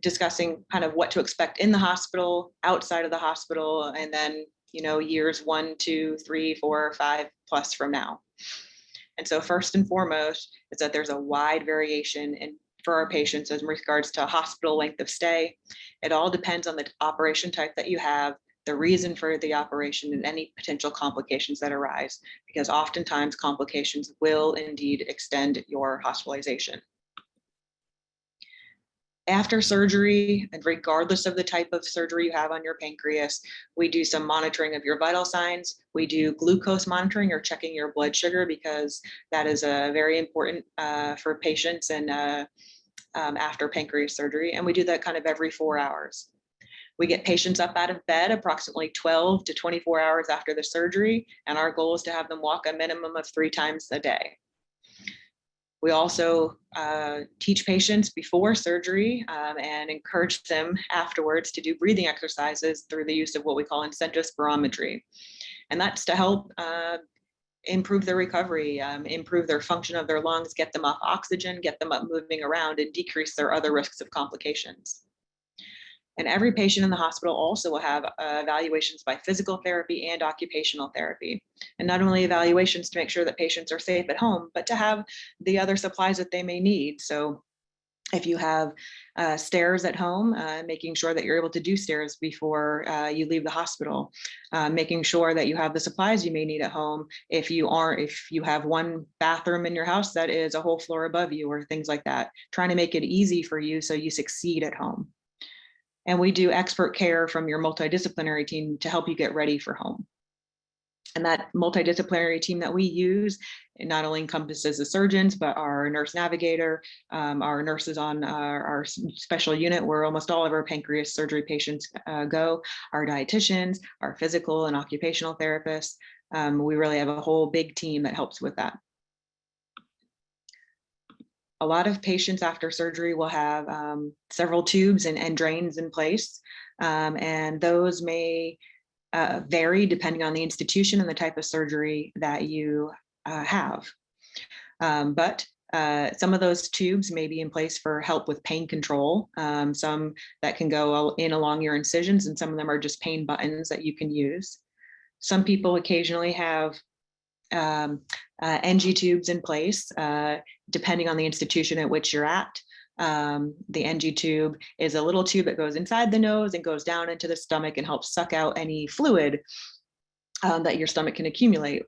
discussing kind of what to expect in the hospital, outside of the hospital, and then, you know, years 1, 2, 3, 4, 5 plus from now. And so first and foremost is that there's a wide variation for our patients in regards to hospital length of stay. It all depends on the operation type that you have, the reason for the operation, and any potential complications that arise, because oftentimes complications will indeed extend your hospitalization. After surgery, and regardless of the type of surgery you have on your pancreas, we do some monitoring of your vital signs. We do glucose monitoring, or checking your blood sugar, because that is very important for patients and after pancreas surgery. And we do that kind of every 4 hours. We get patients up out of bed approximately 12 to 24 hours after the surgery, and our goal is to have them walk a minimum of 3 times a day. We also teach patients before surgery and encourage them afterwards to do breathing exercises through the use of what we call incentispirometry. And that's to help improve their recovery, improve their function of their lungs, get them off oxygen, get them up moving around, and decrease their other risks of complications. And every patient in the hospital also will have evaluations by physical therapy and occupational therapy. And not only evaluations to make sure that patients are safe at home, but to have the other supplies that they may need. So if you have stairs at home, making sure that you're able to do stairs before you leave the hospital, making sure that you have the supplies you may need at home. If you have one bathroom in your house that is a whole floor above you, or things like that, trying to make it easy for you so you succeed at home. And we do expert care from your multidisciplinary team to help you get ready for home. And that multidisciplinary team that we use, it not only encompasses the surgeons, but our nurse navigator, our nurses on our special unit where almost all of our pancreas surgery patients go, our dietitians, our physical and occupational therapists. We really have a whole big team that helps with that. A lot of patients after surgery will have several tubes and drains in place, and those may vary depending on the institution and the type of surgery that you have. But some of those tubes may be in place for help with pain control, some that can go in along your incisions, and some of them are just pain buttons that you can use. Some people occasionally have NG tubes in place, depending on the institution at which you're at. The NG tube is a little tube that goes inside the nose and goes down into the stomach and helps suck out any fluid that your stomach can accumulate,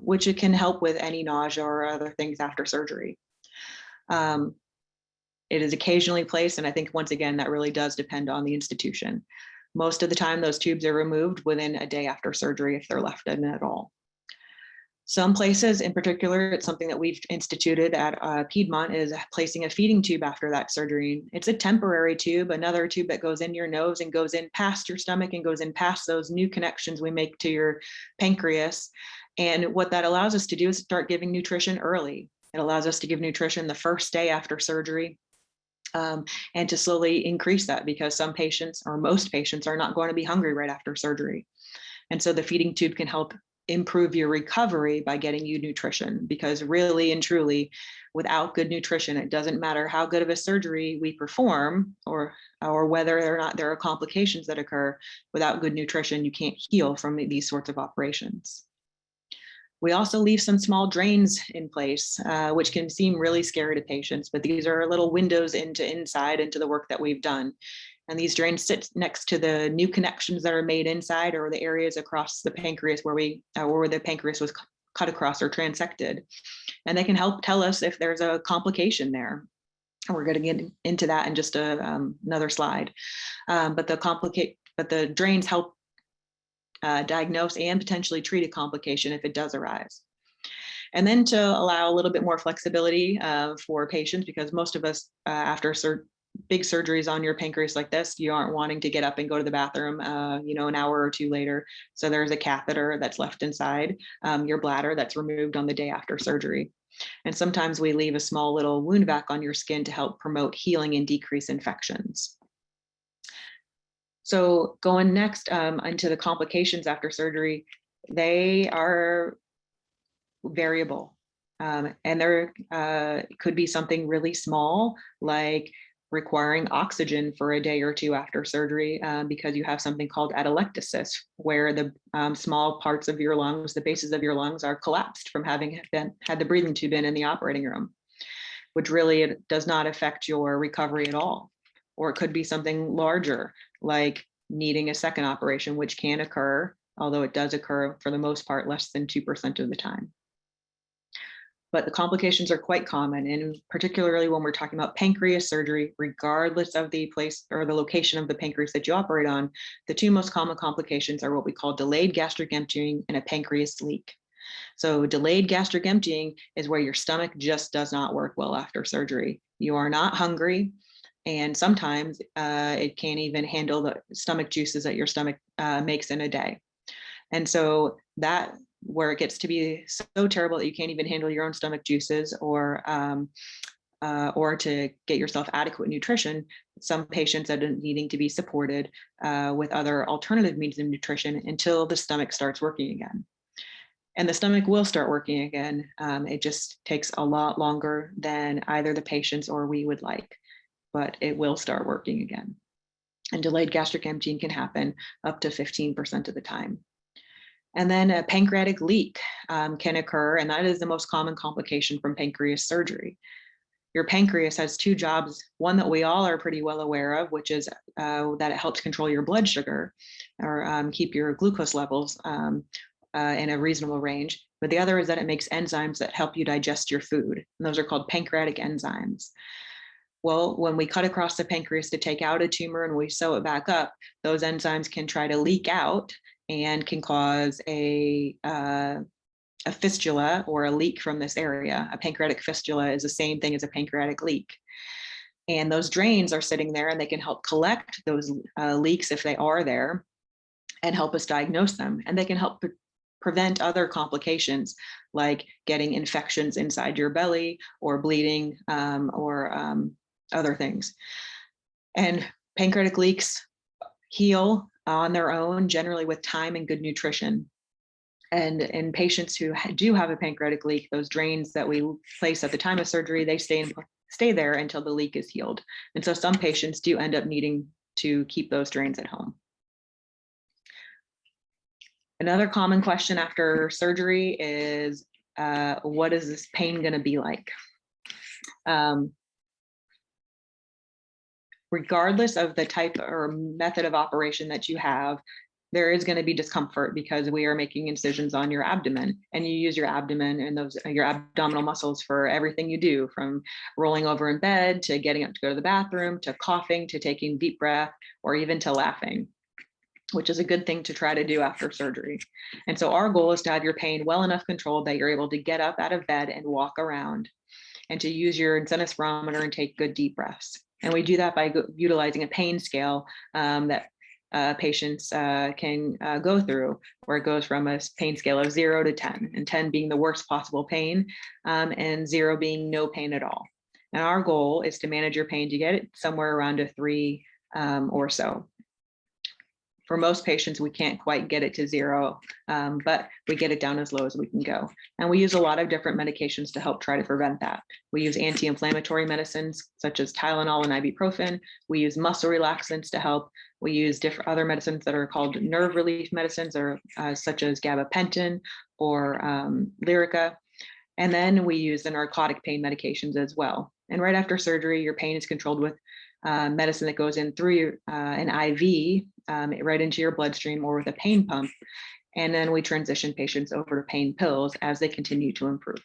which it can help with any nausea or other things after surgery. It is occasionally placed, and I think once again, that really does depend on the institution. Most of the time, those tubes are removed within a day after surgery if they're left in at all. Some places, in particular, it's something that we've instituted at Piedmont, is placing a feeding tube after that surgery. It's a temporary tube, another tube that goes in your nose and goes in past your stomach and goes in past those new connections we make to your pancreas. And what that allows us to do is start giving nutrition early. It allows us to give nutrition the first day after surgery. And to slowly increase that, because some patients, or most patients, are not going to be hungry right after surgery. And so the feeding tube can help improve your recovery by getting you nutrition, because really and truly, without good nutrition, it doesn't matter how good of a surgery we perform, or whether or not there are complications that occur. Without good nutrition, you can't heal from these sorts of operations. We also leave some small drains in place, which can seem really scary to patients, but these are little windows into the work that we've done. And these drains sit next to the new connections that are made inside, or the areas across the pancreas where the pancreas was cut across or transected. And they can help tell us if there's a complication there. And we're going to get into that in just another slide. But the drains help diagnose and potentially treat a complication if it does arise. And then to allow a little bit more flexibility for patients, because most of us after big surgeries on your pancreas like this, you aren't wanting to get up and go to the bathroom, an hour or two later. So there's a catheter that's left inside your bladder that's removed on the day after surgery. And sometimes we leave a small little wound vac on your skin to help promote healing and decrease infections. So going next into the complications after surgery, they are variable. And there could be something really small, like requiring oxygen for a day or two after surgery because you have something called atelectasis, where the small parts of your lungs, the bases of your lungs, are collapsed from having had the breathing tube in the operating room, which really does not affect your recovery at all. Or it could be something larger, like needing a second operation, which can occur, although it does occur for the most part less than 2% of the time. But the complications are quite common, and particularly when we're talking about pancreas surgery, regardless of the place or the location of the pancreas that you operate on, the two most common complications are what we call delayed gastric emptying and a pancreas leak. So delayed gastric emptying is where your stomach just does not work well after surgery. You are not hungry, and sometimes it can't even handle the stomach juices that your stomach makes in a day. And so that, where it gets to be so terrible that you can't even handle your own stomach juices, or to get yourself adequate nutrition, some patients end up needing to be supported with other alternative means of nutrition until the stomach starts working again. And the stomach will start working again. It just takes a lot longer than either the patients or we would like, but it will start working again. And delayed gastric emptying can happen up to 15% of the time. And then a pancreatic leak can occur, and that is the most common complication from pancreas surgery. Your pancreas has two jobs, one that we all are pretty well aware of, which is that it helps control your blood sugar, or keep your glucose levels in a reasonable range. But the other is that it makes enzymes that help you digest your food, and those are called pancreatic enzymes. Well, when we cut across the pancreas to take out a tumor and we sew it back up, those enzymes can try to leak out and can cause a fistula or a leak from this area. A pancreatic fistula is the same thing as a pancreatic leak. And those drains are sitting there, and they can help collect those leaks if they are there and help us diagnose them. And they can help prevent other complications like getting infections inside your belly or bleeding or other things. And pancreatic leaks heal on their own, generally with time and good nutrition. And in patients who do have a pancreatic leak, those drains that we place at the time of surgery, they stay there until the leak is healed. And so some patients do end up needing to keep those drains at home. Another common question after surgery is, what is this pain going to be like? Regardless of the type or method of operation that you have, there is going to be discomfort because we are making incisions on your abdomen, and you use your abdomen and your abdominal muscles for everything you do, from rolling over in bed to getting up to go to the bathroom, to coughing, to taking deep breath, or even to laughing, which is a good thing to try to do after surgery. And so our goal is to have your pain well enough controlled that you're able to get up out of bed and walk around, and to use your incentive spirometer and take good deep breaths. And we do that by utilizing a pain scale that patients can go through, where it goes from a pain scale of 0 to 10, and 10 being the worst possible pain, and 0 being no pain at all. And our goal is to manage your pain to get it somewhere around a 3 or so. For most patients, we can't quite get it to 0, but we get it down as low as we can go. And we use a lot of different medications to help try to prevent that. We use anti-inflammatory medicines such as Tylenol and ibuprofen. We use muscle relaxants to help. We use different other medicines that are called nerve relief medicines, or such as gabapentin or Lyrica. And then we use the narcotic pain medications as well. And right after surgery, your pain is controlled with medicine that goes in through an IV right into your bloodstream, or with a pain pump. And then we transition patients over to pain pills as they continue to improve.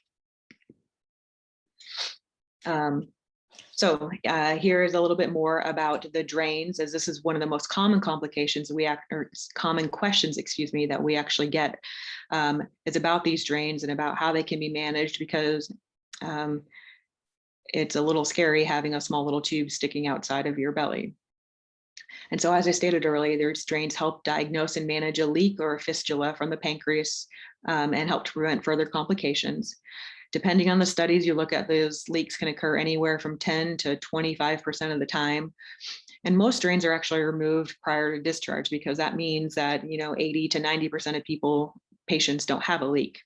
So here is a little bit more about the drains, as this is one of the most common complications common questions, excuse me, that we actually get. It's about these drains and about how they can be managed, because it's a little scary having a small little tube sticking outside of your belly. And so, as I stated earlier, these drains help diagnose and manage a leak or a fistula from the pancreas, and help to prevent further complications. Depending on the studies you look at, those leaks can occur anywhere from 10 to 25% of the time. And most drains are actually removed prior to discharge, because that means that 80 to 90% of patients don't have a leak.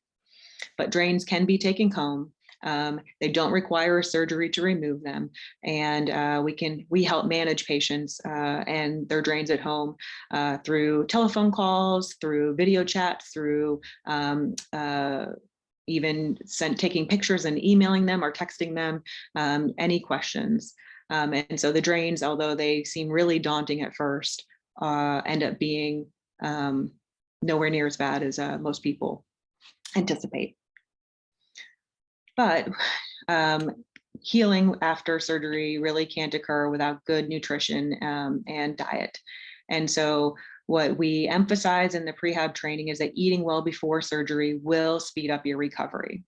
But drains can be taken home. They don't require a surgery to remove them, and we help manage patients and their drains at home through telephone calls, through video chats, through even taking pictures and emailing them or texting them any questions. And so the drains, although they seem really daunting at first, end up being nowhere near as bad as most people anticipate. But healing after surgery really can't occur without good nutrition and diet. And so what we emphasize in the prehab training is that eating well before surgery will speed up your recovery.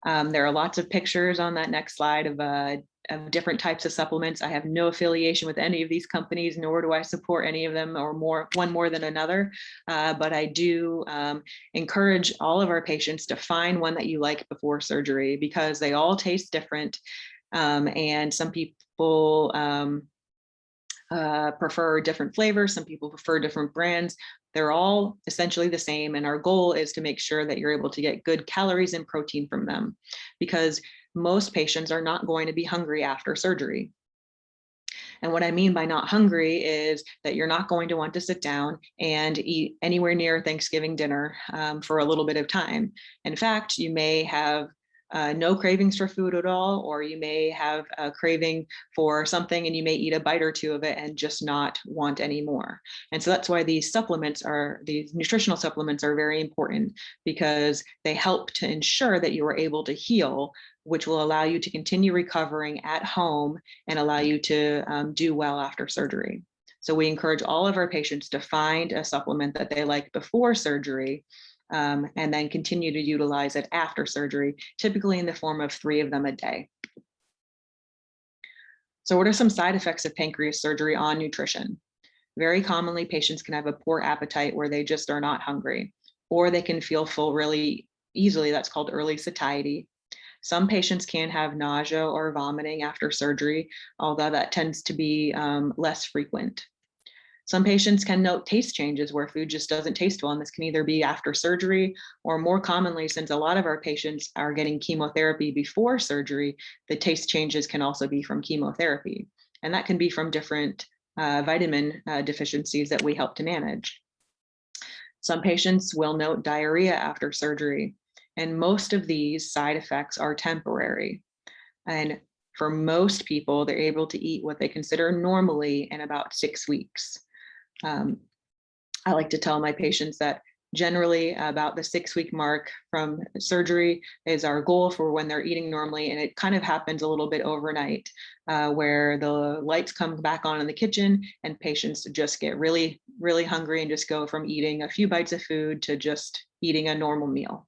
There are lots of pictures on that next slide of different types of supplements. I have no affiliation with any of these companies, nor do I support any of them, or one more than another. But I do encourage all of our patients to find one that you like before surgery, because they all taste different. And some people prefer different flavors. Some people prefer different brands. They're all essentially the same. And our goal is to make sure that you're able to get good calories and protein from them, because most patients are not going to be hungry after surgery. And what I mean by not hungry is that you're not going to want to sit down and eat anywhere near Thanksgiving dinner for a little bit of time. In fact, you may have no cravings for food at all, or you may have a craving for something and you may eat a bite or two of it and just not want any more. And so that's why these nutritional supplements are very important, because they help to ensure that you are able to heal, which will allow you to continue recovering at home and allow you to do well after surgery. So we encourage all of our patients to find a supplement that they like before surgery, and then continue to utilize it after surgery, typically in the form of 3 of them a day. So what are some side effects of pancreas surgery on nutrition? Very commonly, patients can have a poor appetite where they just are not hungry, or they can feel full really easily. That's called early satiety. Some patients can have nausea or vomiting after surgery, although that tends to be less frequent. Some patients can note taste changes where food just doesn't taste well, and this can either be after surgery, or more commonly, since a lot of our patients are getting chemotherapy before surgery, the taste changes can also be from chemotherapy. And that can be from different vitamin deficiencies that we help to manage. Some patients will note diarrhea after surgery, and most of these side effects are temporary. And for most people, they're able to eat what they consider normally in about 6 weeks. I like to tell my patients that generally about the 6-week mark from surgery is our goal for when they're eating normally. And it kind of happens a little bit overnight where the lights come back on in the kitchen and patients just get really, really hungry and just go from eating a few bites of food to just eating a normal meal.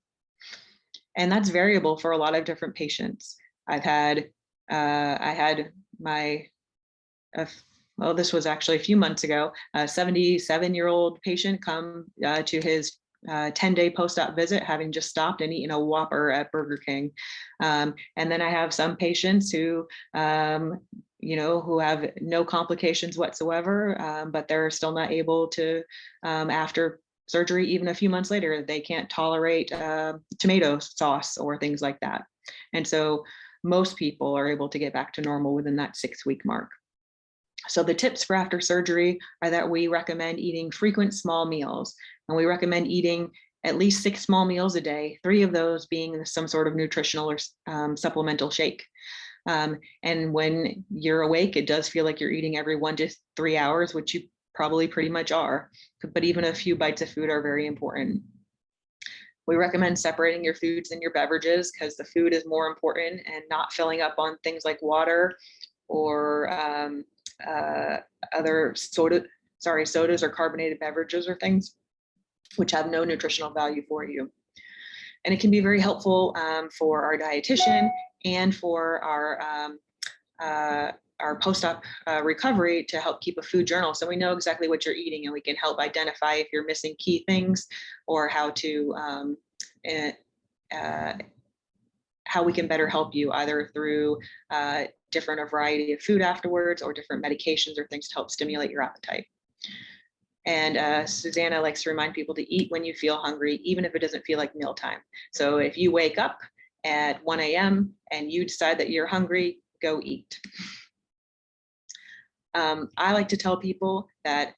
And that's variable for a lot of different patients. I had my, well, this was actually a few months ago, a 77-year-old patient come to his 10-day post-op visit, having just stopped and eaten a Whopper at Burger King. And then I have some patients who, who have no complications whatsoever, but they're still not able to, after surgery, even a few months later, they can't tolerate tomato sauce or things like that. And so most people are able to get back to normal within that 6-week mark. So the tips for after surgery are that we recommend eating frequent small meals, and we recommend eating at least 6 small meals a day, 3 of those being some sort of nutritional or supplemental shake. And when you're awake, it does feel like you're eating every 1 to 3 hours, which you probably pretty much are, but even a few bites of food are very important. We recommend separating your foods and your beverages because the food is more important, and not filling up on things like water or other sodas or carbonated beverages or things which have no nutritional value for you. And it can be very helpful for our dietitian and for our post-op recovery to help keep a food journal, so we know exactly what you're eating, and we can help identify if you're missing key things, or how we can better help you, either through a variety of food afterwards, or different medications or things to help stimulate your appetite. And Susanna likes to remind people to eat when you feel hungry, even if it doesn't feel like mealtime. So if you wake up at 1 a.m. and you decide that you're hungry, go eat. I like to tell people that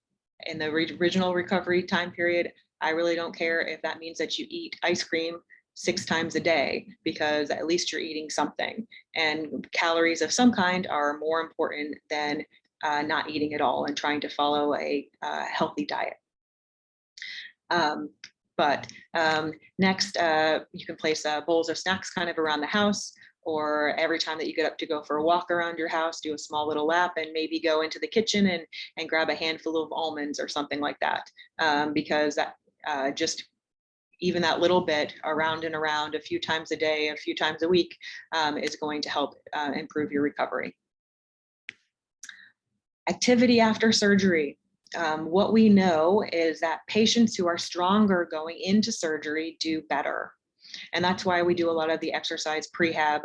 in the original recovery time period, I really don't care if that means that you eat ice cream 6 times a day, because at least you're eating something, and calories of some kind are more important than not eating at all and trying to follow a healthy diet. Next, you can place bowls of snacks kind of around the house, or every time that you get up to go for a walk around your house, do a small little lap, and maybe go into the kitchen and grab a handful of almonds or something like that, because that just even that little bit around and around a few times a day, a few times a week, is going to help improve your recovery. Activity after surgery. What we know is that patients who are stronger going into surgery do better. And that's why we do a lot of the exercise prehab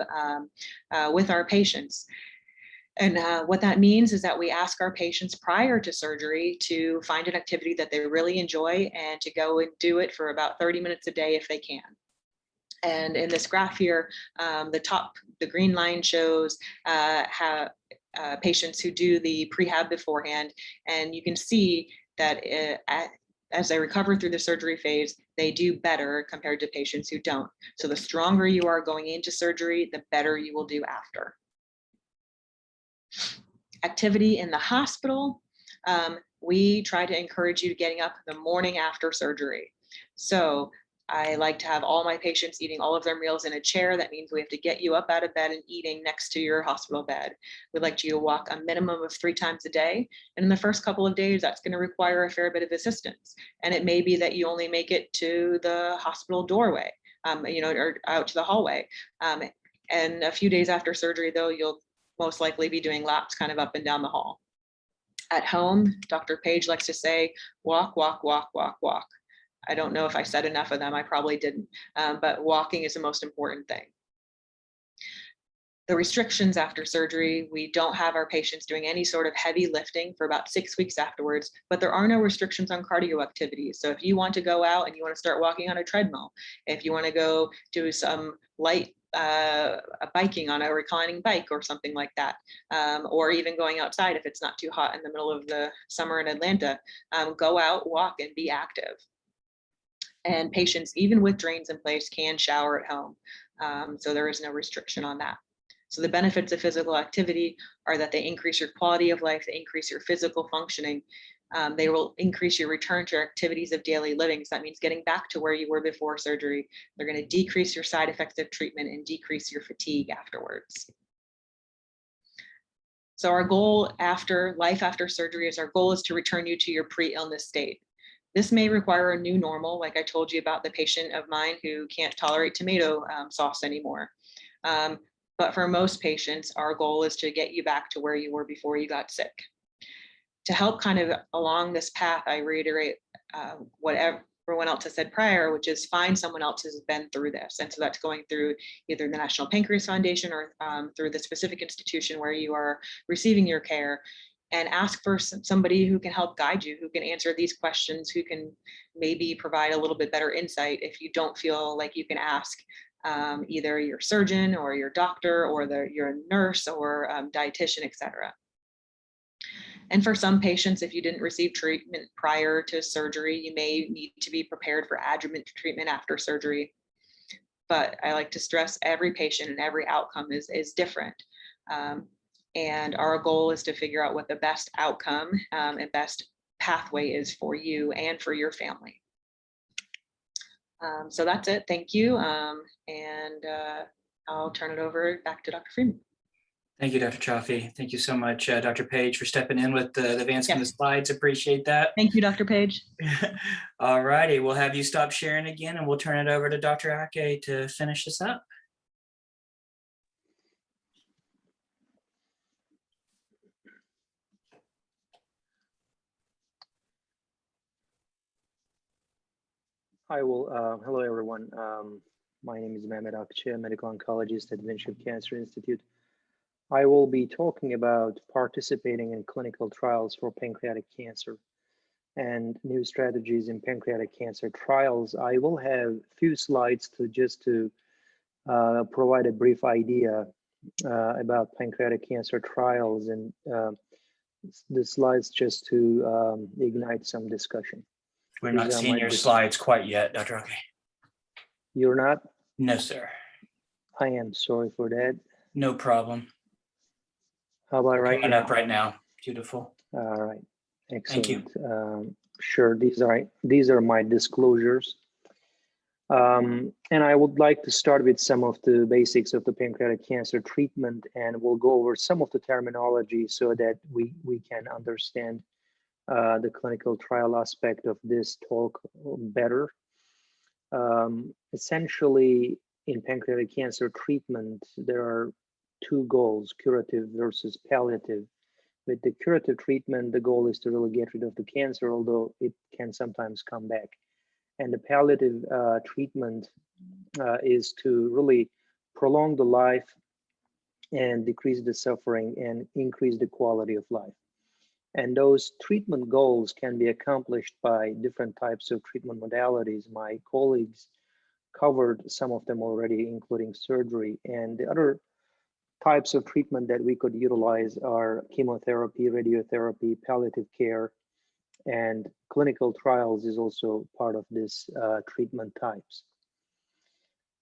with our patients. And what that means is that we ask our patients prior to surgery to find an activity that they really enjoy, and to go and do it for about 30 minutes a day if they can. And in this graph here, the green line shows how patients who do the prehab beforehand, and you can see that as they recover through the surgery phase, they do better compared to patients who don't. So the stronger you are going into surgery, the better you will do after. Activity in the hospital, we try to encourage you getting up the morning after surgery. So I like to have all my patients eating all of their meals in a chair. That means we have to get you up out of bed and eating next to your hospital bed. We'd like you to walk a minimum of 3 times a day. And in the first couple of days, that's going to require a fair bit of assistance. And it may be that you only make it to the hospital doorway, or out to the hallway. And a few days after surgery, though, you'll most likely be doing laps kind of up and down the hall. At home, Dr. Page likes to say, walk, walk, walk, walk, walk. I don't know if I said enough of them, I probably didn't, but walking is the most important thing. The restrictions after surgery, we don't have our patients doing any sort of heavy lifting for about 6 weeks afterwards, but there are no restrictions on cardio activities. So if you want to go out and you want to start walking on a treadmill, if you want to go do some light biking on a reclining bike or something like that, or even going outside if it's not too hot in the middle of the summer in Atlanta, go out, walk, and be active. And patients, even with drains in place, can shower at home. So there is no restriction on that. So the benefits of physical activity are that they increase your quality of life, they increase your physical functioning. They will increase your return to your activities of daily living. So that means getting back to where you were before surgery. They're going to decrease your side effects of treatment and decrease your fatigue afterwards. So our goal after surgery is to return you to your pre-illness state. This may require a new normal, like I told you about the patient of mine who can't tolerate tomato sauce anymore. But for most patients, our goal is to get you back to where you were before you got sick. To help kind of along this path, I reiterate what everyone else has said prior, which is find someone else who's been through this. And so that's going through either the National Pancreas Foundation or through the specific institution where you are receiving your care, and ask for somebody who can help guide you, who can answer these questions, who can maybe provide a little bit better insight if you don't feel like you can ask either your surgeon or your doctor or your nurse or dietitian, etc. And for some patients, if you didn't receive treatment prior to surgery, you may need to be prepared for adjuvant treatment after surgery. But I like to stress every patient and every outcome is different. And our goal is to figure out what the best outcome and best pathway is for you and for your family. So that's it. Thank you. And I'll turn it over back to Dr. Freeman. Thank you, Dr. Cioffi. Thank you so much, Dr. Page, for stepping in with the advancement of the slides. Appreciate that. Thank you, Dr. Page. All righty, we'll have you stop sharing again, and we'll turn it over to Dr. Akce to finish this up. I will. Hello, everyone. My name is Mehmet Akce, medical oncologist at Winship Cancer Institute. I will be talking about participating in clinical trials for pancreatic cancer and new strategies in pancreatic cancer trials. I will have a few slides to provide a brief idea about pancreatic cancer trials, and the slides just to ignite some discussion. We're not seeing your slides quite yet, Dr. Akce. You're not? No, sir. I am sorry for that. No problem. How about right Coming now? up right now. Beautiful. All right. Excellent. Thank you. Sure. These are my disclosures. And I would like to start with some of the basics of the pancreatic cancer treatment, and we'll go over some of the terminology so that we can understand the clinical trial aspect of this talk better. Essentially, in pancreatic cancer treatment, there are two goals: curative versus palliative. With the curative treatment, the goal is to really get rid of the cancer, although it can sometimes come back. And the palliative treatment is to really prolong the life and decrease the suffering and increase the quality of life. And those treatment goals can be accomplished by different types of treatment modalities. My colleagues covered some of them already, including surgery. And the other types of treatment that we could utilize are chemotherapy, radiotherapy, palliative care, and clinical trials is also part of this treatment types.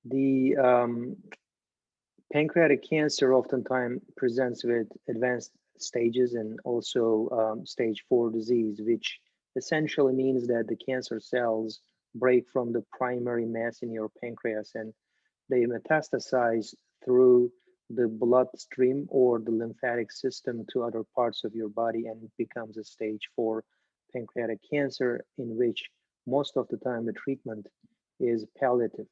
The pancreatic cancer oftentimes presents with advanced stages and also stage 4 disease, which essentially means that the cancer cells break from the primary mass in your pancreas and they metastasize through the bloodstream or the lymphatic system to other parts of your body, and it becomes a stage 4 pancreatic cancer, in which most of the time the treatment is palliative.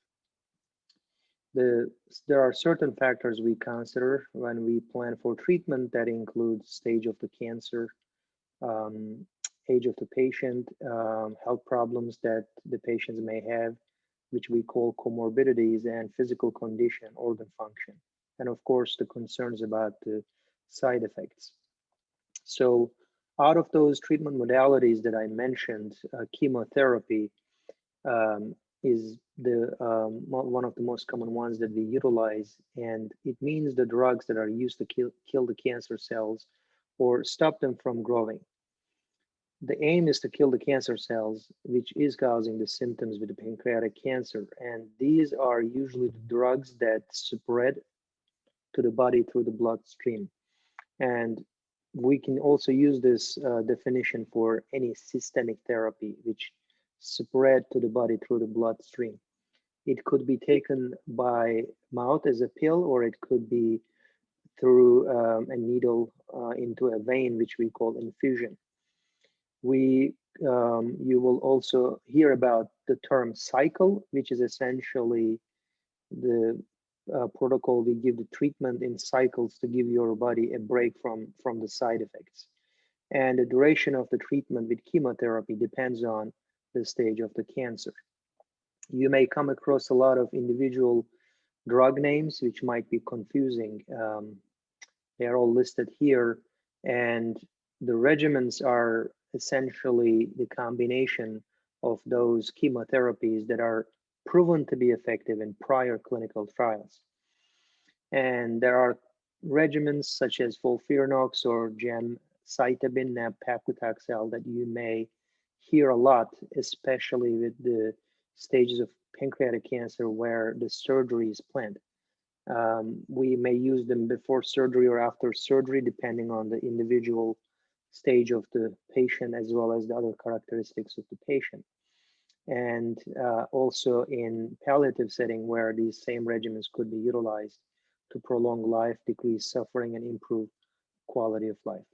There are certain factors we consider when we plan for treatment that includes stage of the cancer, age of the patient, health problems that the patients may have, which we call comorbidities, and physical condition, organ function, and of course the concerns about the side effects. So out of those treatment modalities that I mentioned, chemotherapy is one of the most common ones that we utilize, and it means the drugs that are used to kill the cancer cells or stop them from growing. The aim is to kill the cancer cells, which is causing the symptoms with the pancreatic cancer, and these are usually the drugs that spread to the body through the bloodstream. And we can also use this definition for any systemic therapy which spread to the body through the bloodstream. It could be taken by mouth as a pill, or it could be through a needle into a vein, which we call infusion. You will also hear about the term cycle, which is essentially the protocol. We give the treatment in cycles to give your body a break from the side effects. And the duration of the treatment with chemotherapy depends on the stage of the cancer. You may come across a lot of individual drug names, which might be confusing. They are all listed here, and the regimens are essentially the combination of those chemotherapies that are proven to be effective in prior clinical trials. And there are regimens such as FOLFIRINOX or gemcitabine, nab-paclitaxel that you may hear a lot, especially with the stages of pancreatic cancer where the surgery is planned. We may use them before surgery or after surgery, depending on the individual stage of the patient as well as the other characteristics of the patient. And also in palliative setting where these same regimens could be utilized to prolong life, decrease suffering, and improve quality of life.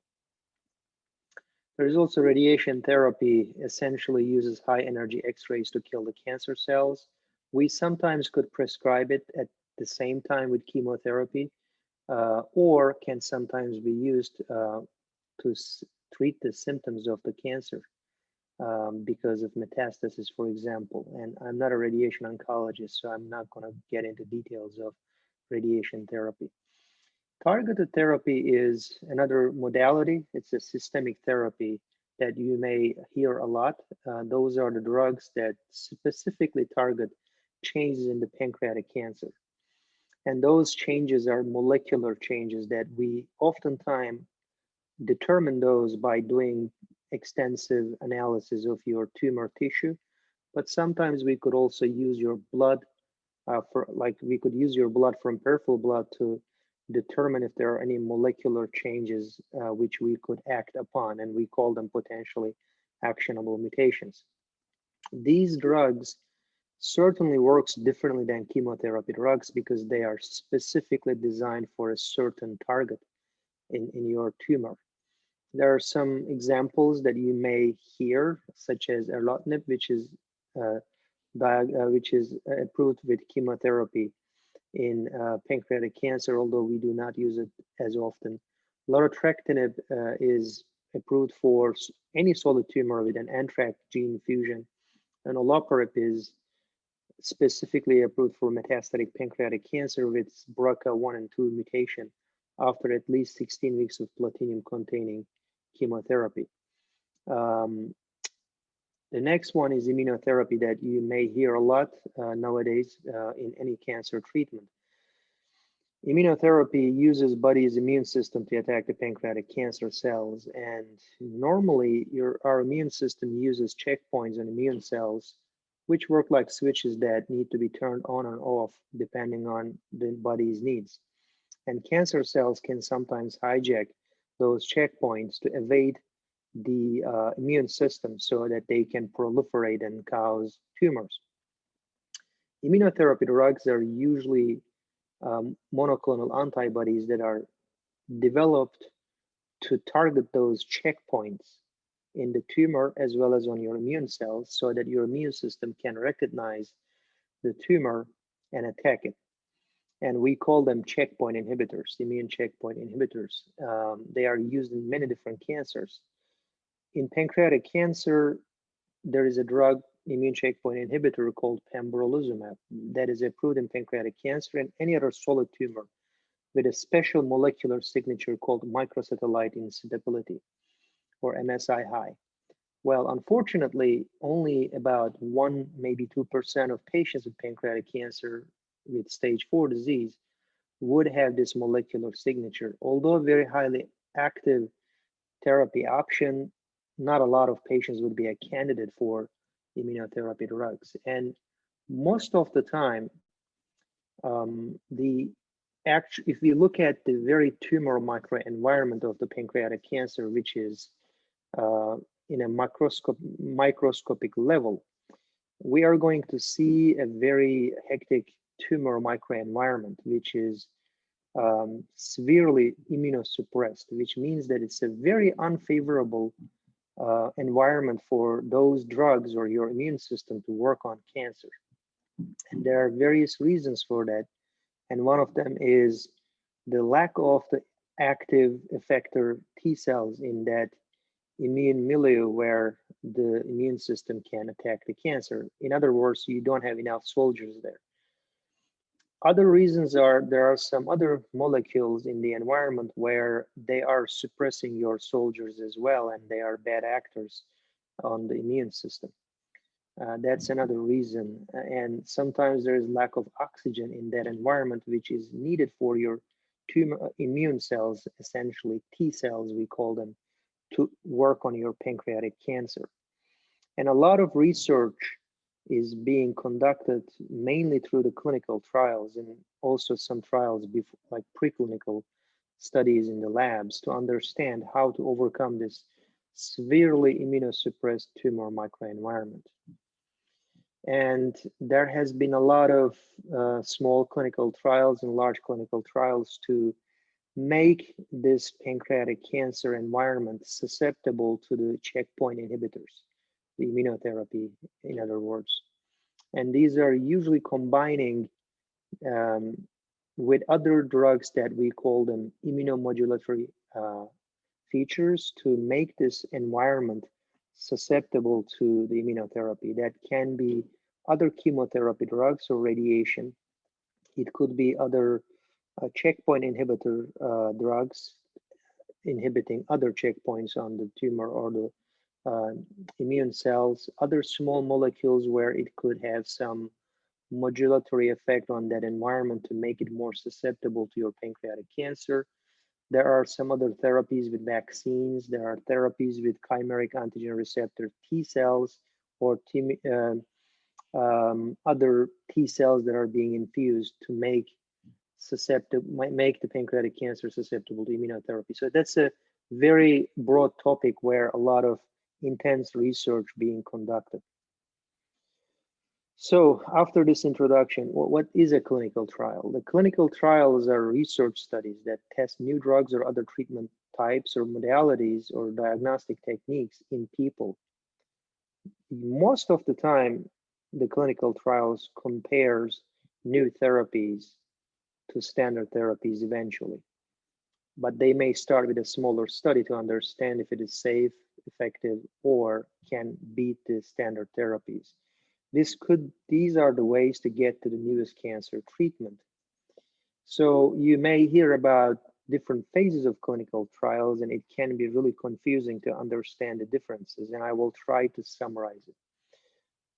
There is also radiation therapy, essentially uses high energy X-rays to kill the cancer cells. We sometimes could prescribe it at the same time with chemotherapy, or can sometimes be used to treat the symptoms of the cancer because of metastasis, for example. And I'm not a radiation oncologist, so I'm not going to get into details of radiation therapy. Targeted therapy is another modality. It's a systemic therapy that you may hear a lot. Those are the drugs that specifically target changes in the pancreatic cancer. And those changes are molecular changes that we oftentimes determine those by doing extensive analysis of your tumor tissue. But sometimes we could also use your blood we could use your blood from peripheral blood to determine if there are any molecular changes which we could act upon, and we call them potentially actionable mutations. These drugs certainly works differently than chemotherapy drugs because they are specifically designed for a certain target in your tumor. There are some examples that you may hear, such as erlotinib, which is approved with chemotherapy in pancreatic cancer, although we do not use it as often. Lorlatinib is approved for any solid tumor with an NTRK gene fusion, and olaparib is specifically approved for metastatic pancreatic cancer with BRCA1 and 2 mutation after at least 16 weeks of platinum-containing chemotherapy. The next one is immunotherapy that you may hear a lot nowadays in any cancer treatment. Immunotherapy uses body's immune system to attack the pancreatic cancer cells, and normally our immune system uses checkpoints on immune cells which work like switches that need to be turned on and off depending on the body's needs. And cancer cells can sometimes hijack those checkpoints to evade the immune system so that they can proliferate and cause tumors. Immunotherapy drugs are usually monoclonal antibodies that are developed to target those checkpoints in the tumor as well as on your immune cells so that your immune system can recognize the tumor and attack it. And we call them checkpoint inhibitors, immune checkpoint inhibitors. They are used in many different cancers. In pancreatic cancer, there is a drug, immune checkpoint inhibitor called pembrolizumab that is approved in pancreatic cancer and any other solid tumor with a special molecular signature called microsatellite instability, or MSI-high. Well, unfortunately, only about 1, maybe 2% of patients with pancreatic cancer with stage 4 disease would have this molecular signature. Although a very highly active therapy option, not a lot of patients would be a candidate for immunotherapy drugs. And most of the time, the actually, if we look at the very tumor microenvironment of the pancreatic cancer, which is in a microscopic level, we are going to see a very hectic tumor microenvironment, which is severely immunosuppressed, which means that it's a very unfavorable environment for those drugs or your immune system to work on cancer. And there are various reasons for that. And one of them is the lack of the active effector T cells in that immune milieu where the immune system can attack the cancer. In other words, you don't have enough soldiers there. Other reasons are there are some other molecules in the environment where they are suppressing your soldiers as well, and they are bad actors on the immune system. That's another reason. And sometimes there is lack of oxygen in that environment, which is needed for your tumor immune cells, essentially T cells, we call them, to work on your pancreatic cancer. And a lot of research is being conducted mainly through the clinical trials and also some trials before, like preclinical studies in the labs, to understand how to overcome this severely immunosuppressed tumor microenvironment. And there has been a lot of small clinical trials and large clinical trials to make this pancreatic cancer environment susceptible to the checkpoint inhibitors, the immunotherapy, in other words. And these are usually combining with other drugs that we call them immunomodulatory features to make this environment susceptible to the immunotherapy. That can be other chemotherapy drugs or radiation. It could be other checkpoint inhibitor drugs inhibiting other checkpoints on the tumor or the immune cells, other small molecules where it could have some modulatory effect on that environment to make it more susceptible to your pancreatic cancer. There are some other therapies with vaccines. There are therapies with chimeric antigen receptor T cells or other T cells that are being infused to make the pancreatic cancer susceptible to immunotherapy. So that's a very broad topic where a lot of intense research being conducted. So after this introduction, what is a clinical trial? The clinical trials are research studies that test new drugs or other treatment types or modalities or diagnostic techniques in people. Most of the time, the clinical trials compares new therapies to standard therapies eventually. But they may start with a smaller study to understand if it is safe, effective, or can beat the standard therapies. These are the ways to get to the newest cancer treatment. So you may hear about different phases of clinical trials, and it can be really confusing to understand the differences, and I will try to summarize it.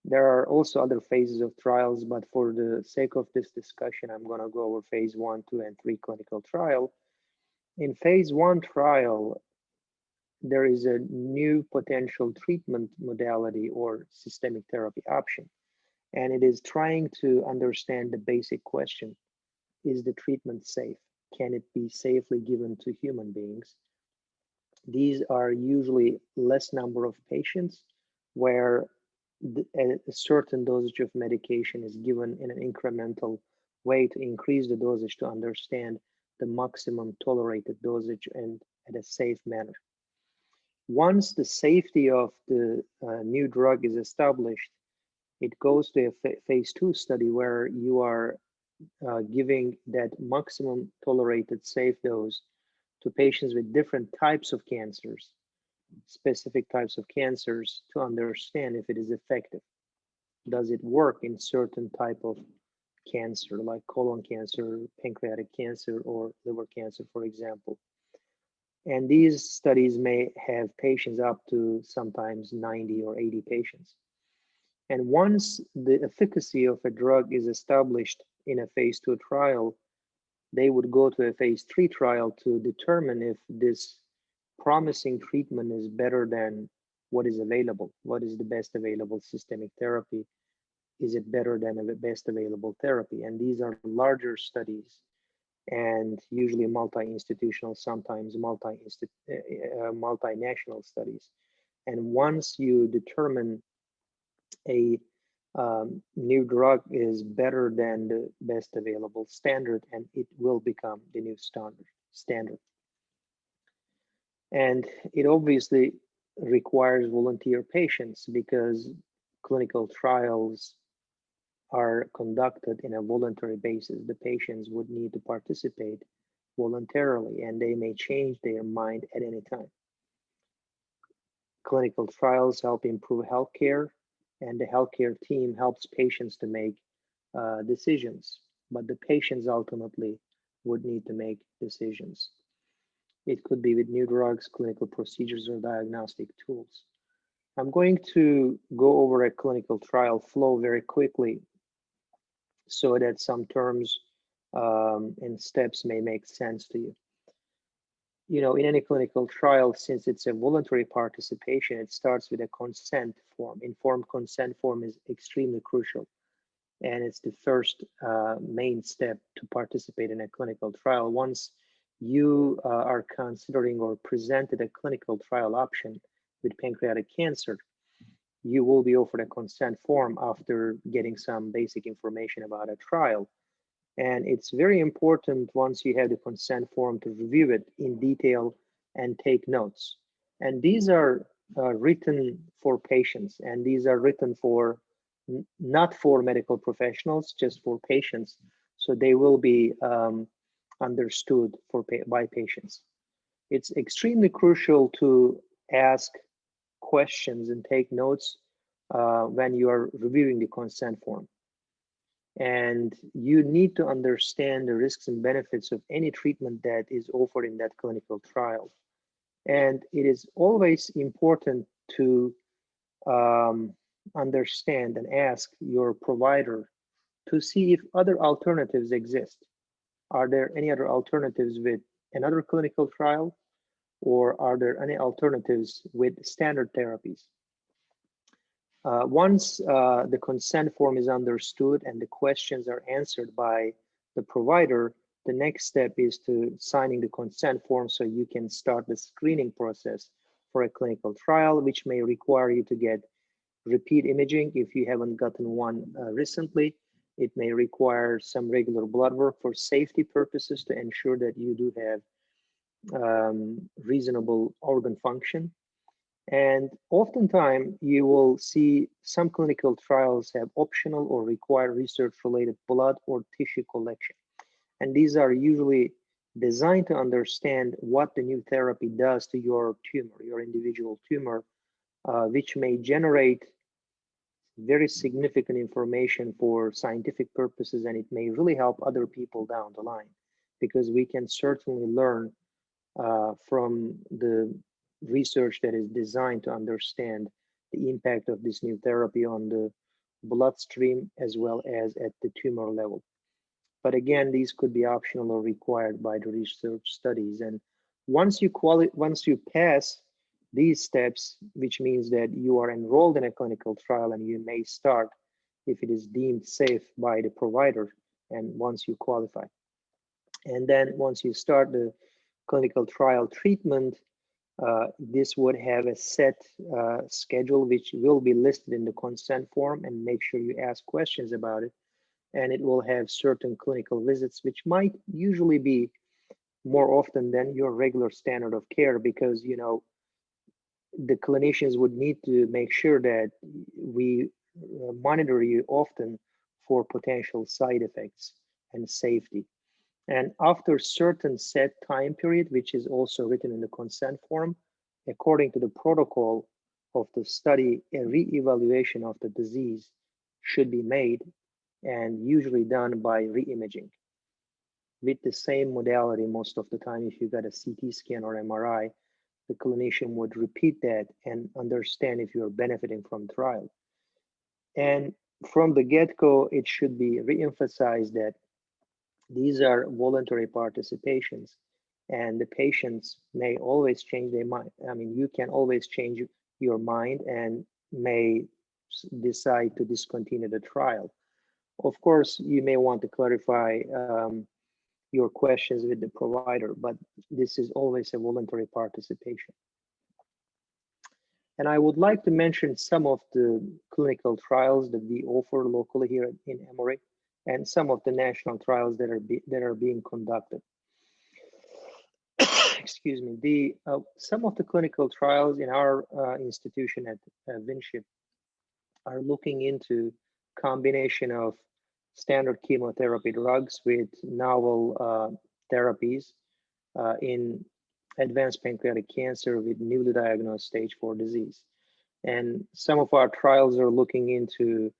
There are also other phases of trials, but for the sake of this discussion, I'm going to go over phase 1, 2, and 3 clinical trial. In phase 1 trial, there is a new potential treatment modality or systemic therapy option. And it is trying to understand the basic question: is the treatment safe? Can it be safely given to human beings? These are usually less number of patients where a certain dosage of medication is given in an incremental way to increase the dosage to understand the maximum tolerated dosage and at a safe manner. Once the safety of the new drug is established, it goes to a phase 2 study where you are giving that maximum tolerated safe dose to patients with different types of cancers, specific types of cancers, to understand if it is effective. Does it work in certain type of cancer, like colon cancer, pancreatic cancer, or liver cancer, for example? And these studies may have patients up to sometimes 90 or 80 patients. And once the efficacy of a drug is established in a phase 2 trial, they would go to a phase 3 trial to determine if this promising treatment is better than what is available. What is the best available systemic therapy? Is it better than the best available therapy? And these are larger studies. and usually multi-institutional, sometimes multinational studies. And once you determine a new drug is better than the best available standard, and it will become the new standard. And it obviously requires volunteer patients because clinical trials are conducted in a voluntary basis. The patients would need to participate voluntarily, and they may change their mind at any time. Clinical trials help improve healthcare, and the healthcare team helps patients to make decisions, but the patients ultimately would need to make decisions. It could be with new drugs, clinical procedures, or diagnostic tools. I'm going to go over a clinical trial flow very quickly so that some terms and steps may make sense to you. You know, in any clinical trial, since it's a voluntary participation, it starts with a consent form. Informed consent form is extremely crucial, and it's the first main step to participate in a clinical trial. Once you are considering or presented a clinical trial option with pancreatic cancer, you will be offered a consent form after getting some basic information about a trial. And it's very important once you have the consent form to review it in detail and take notes. And these are written for patients, and these are written for not for medical professionals, just for patients. So they will be understood by patients. It's extremely crucial to ask questions and take notes when you are reviewing the consent form. And you need to understand the risks and benefits of any treatment that is offered in that clinical trial. And it is always important to understand and ask your provider to see if other alternatives exist. Are there any other alternatives with another clinical trial, or are there any alternatives with standard therapies? Once the consent form is understood and the questions are answered by the provider, the next step is to signing the consent form so you can start the screening process for a clinical trial, which may require you to get repeat imaging if you haven't gotten one recently. It may require some regular blood work for safety purposes to ensure that you do have reasonable organ function. And oftentimes you will see some clinical trials have optional or require research-related blood or tissue collection. And these are usually designed to understand what the new therapy does to your tumor, your individual tumor, which may generate very significant information for scientific purposes, and it may really help other people down the line, because we can certainly learn from the research that is designed to understand the impact of this new therapy on the bloodstream as well as at the tumor level. But again, these could be optional or required by the research studies. And once you pass these steps, which means that you are enrolled in a clinical trial, and you may start if it is deemed safe by the provider, and once you qualify. And then once you start the clinical trial treatment, this would have a set schedule which will be listed in the consent form, and make sure you ask questions about it. And it will have certain clinical visits, which might usually be more often than your regular standard of care, because the clinicians would need to make sure that we monitor you often for potential side effects and safety. And after certain set time period, which is also written in the consent form, according to the protocol of the study, a re-evaluation of the disease should be made, and usually done by re-imaging with the same modality. Most of the time, if you got a CT scan or MRI, the clinician would repeat that and understand if you're benefiting from the trial. And from the get-go, it should be re-emphasized that these are voluntary participations, and the patients may always change their mind. I mean, you can always change your mind and may decide to discontinue the trial. Of course, you may want to clarify your questions with the provider, but this is always a voluntary participation. And I would like to mention some of the clinical trials that we offer locally here in Emory, and some of the national trials that are being conducted. Excuse me. Some of the clinical trials in our institution at Winship are looking into combination of standard chemotherapy drugs with novel therapies in advanced pancreatic cancer with newly diagnosed stage 4 disease. And some of our trials are looking into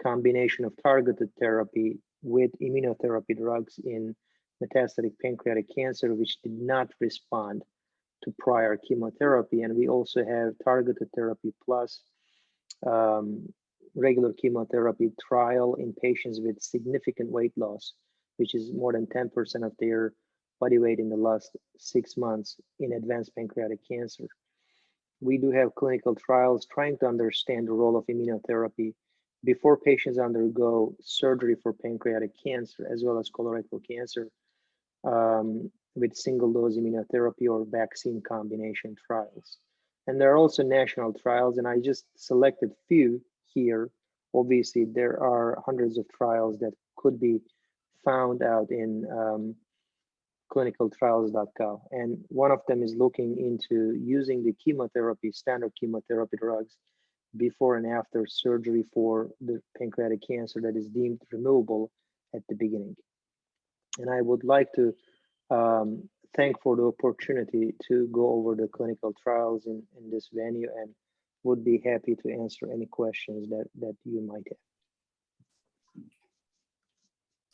combination of targeted therapy with immunotherapy drugs in metastatic pancreatic cancer, which did not respond to prior chemotherapy. And we also have targeted therapy plus regular chemotherapy trial in patients with significant weight loss, which is more than 10% of their body weight in the last 6 months in advanced pancreatic cancer. We do have clinical trials trying to understand the role of immunotherapy before patients undergo surgery for pancreatic cancer as well as colorectal cancer with single dose immunotherapy or vaccine combination trials. And there are also national trials, and I just selected few here. Obviously, there are hundreds of trials that could be found out in clinicaltrials.gov. And one of them is looking into using the chemotherapy, standard chemotherapy drugs before and after surgery for the pancreatic cancer that is deemed removable at the beginning. And I would like to thank for the opportunity to go over the clinical trials in this venue, and would be happy to answer any questions that you might have.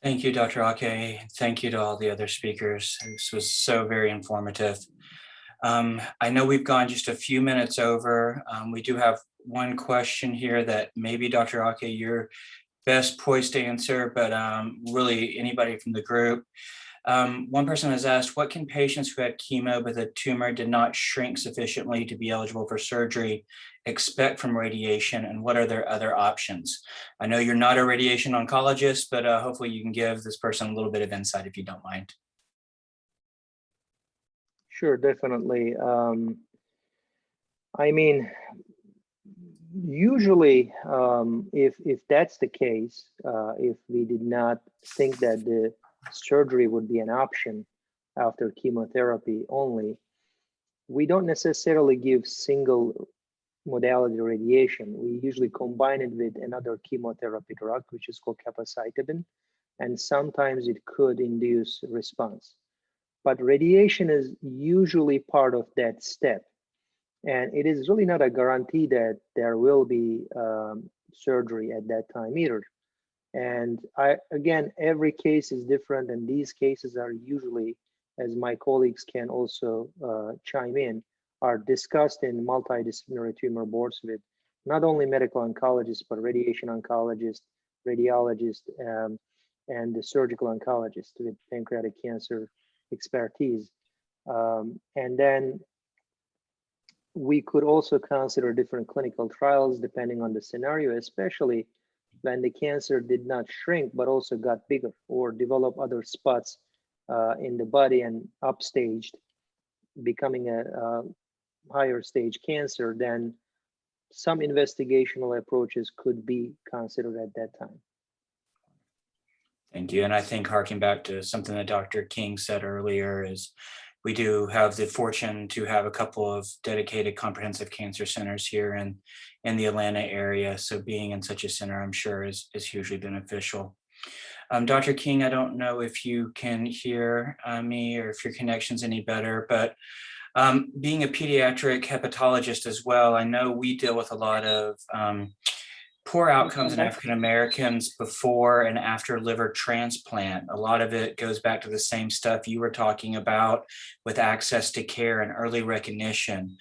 Thank you, Dr. Akce. Thank you to all the other speakers. This was so very informative. I know we've gone just a few minutes over. We do have one question here that maybe Dr. Akce, you're best poised to answer, but really anybody from the group. One person has asked, what can patients who had chemo but the tumor did not shrink sufficiently to be eligible for surgery expect from radiation, and what are their other options? I know you're not a radiation oncologist, but hopefully you can give this person a little bit of insight if you don't mind. Sure, definitely. I mean, usually, if that's the case, if we did not think that the surgery would be an option after chemotherapy only, we don't necessarily give single modality radiation. We usually combine it with another chemotherapy drug, which is called capecitabine, and sometimes it could induce response. But radiation is usually part of that step. And it is really not a guarantee that there will be surgery at that time either. And again, every case is different, and these cases are usually, as my colleagues can also chime in, are discussed in multidisciplinary tumor boards with not only medical oncologists, but radiation oncologists, radiologists, and the surgical oncologist with pancreatic cancer expertise. And then we could also consider different clinical trials depending on the scenario, especially when the cancer did not shrink, but also got bigger or develop other spots in the body and upstaged, becoming a higher stage cancer. Then some investigational approaches could be considered at that time. Thank you. And I think harking back to something that Dr. King said earlier is we do have the fortune to have a couple of dedicated comprehensive cancer centers here in the Atlanta area. So being in such a center, I'm sure is hugely beneficial. Dr. King, I don't know if you can hear me or if your connection's any better, but being a pediatric hepatologist as well, I know we deal with a lot of poor outcomes in African Americans before and after liver transplant. A lot of it goes back to the same stuff you were talking about with access to care and early recognition.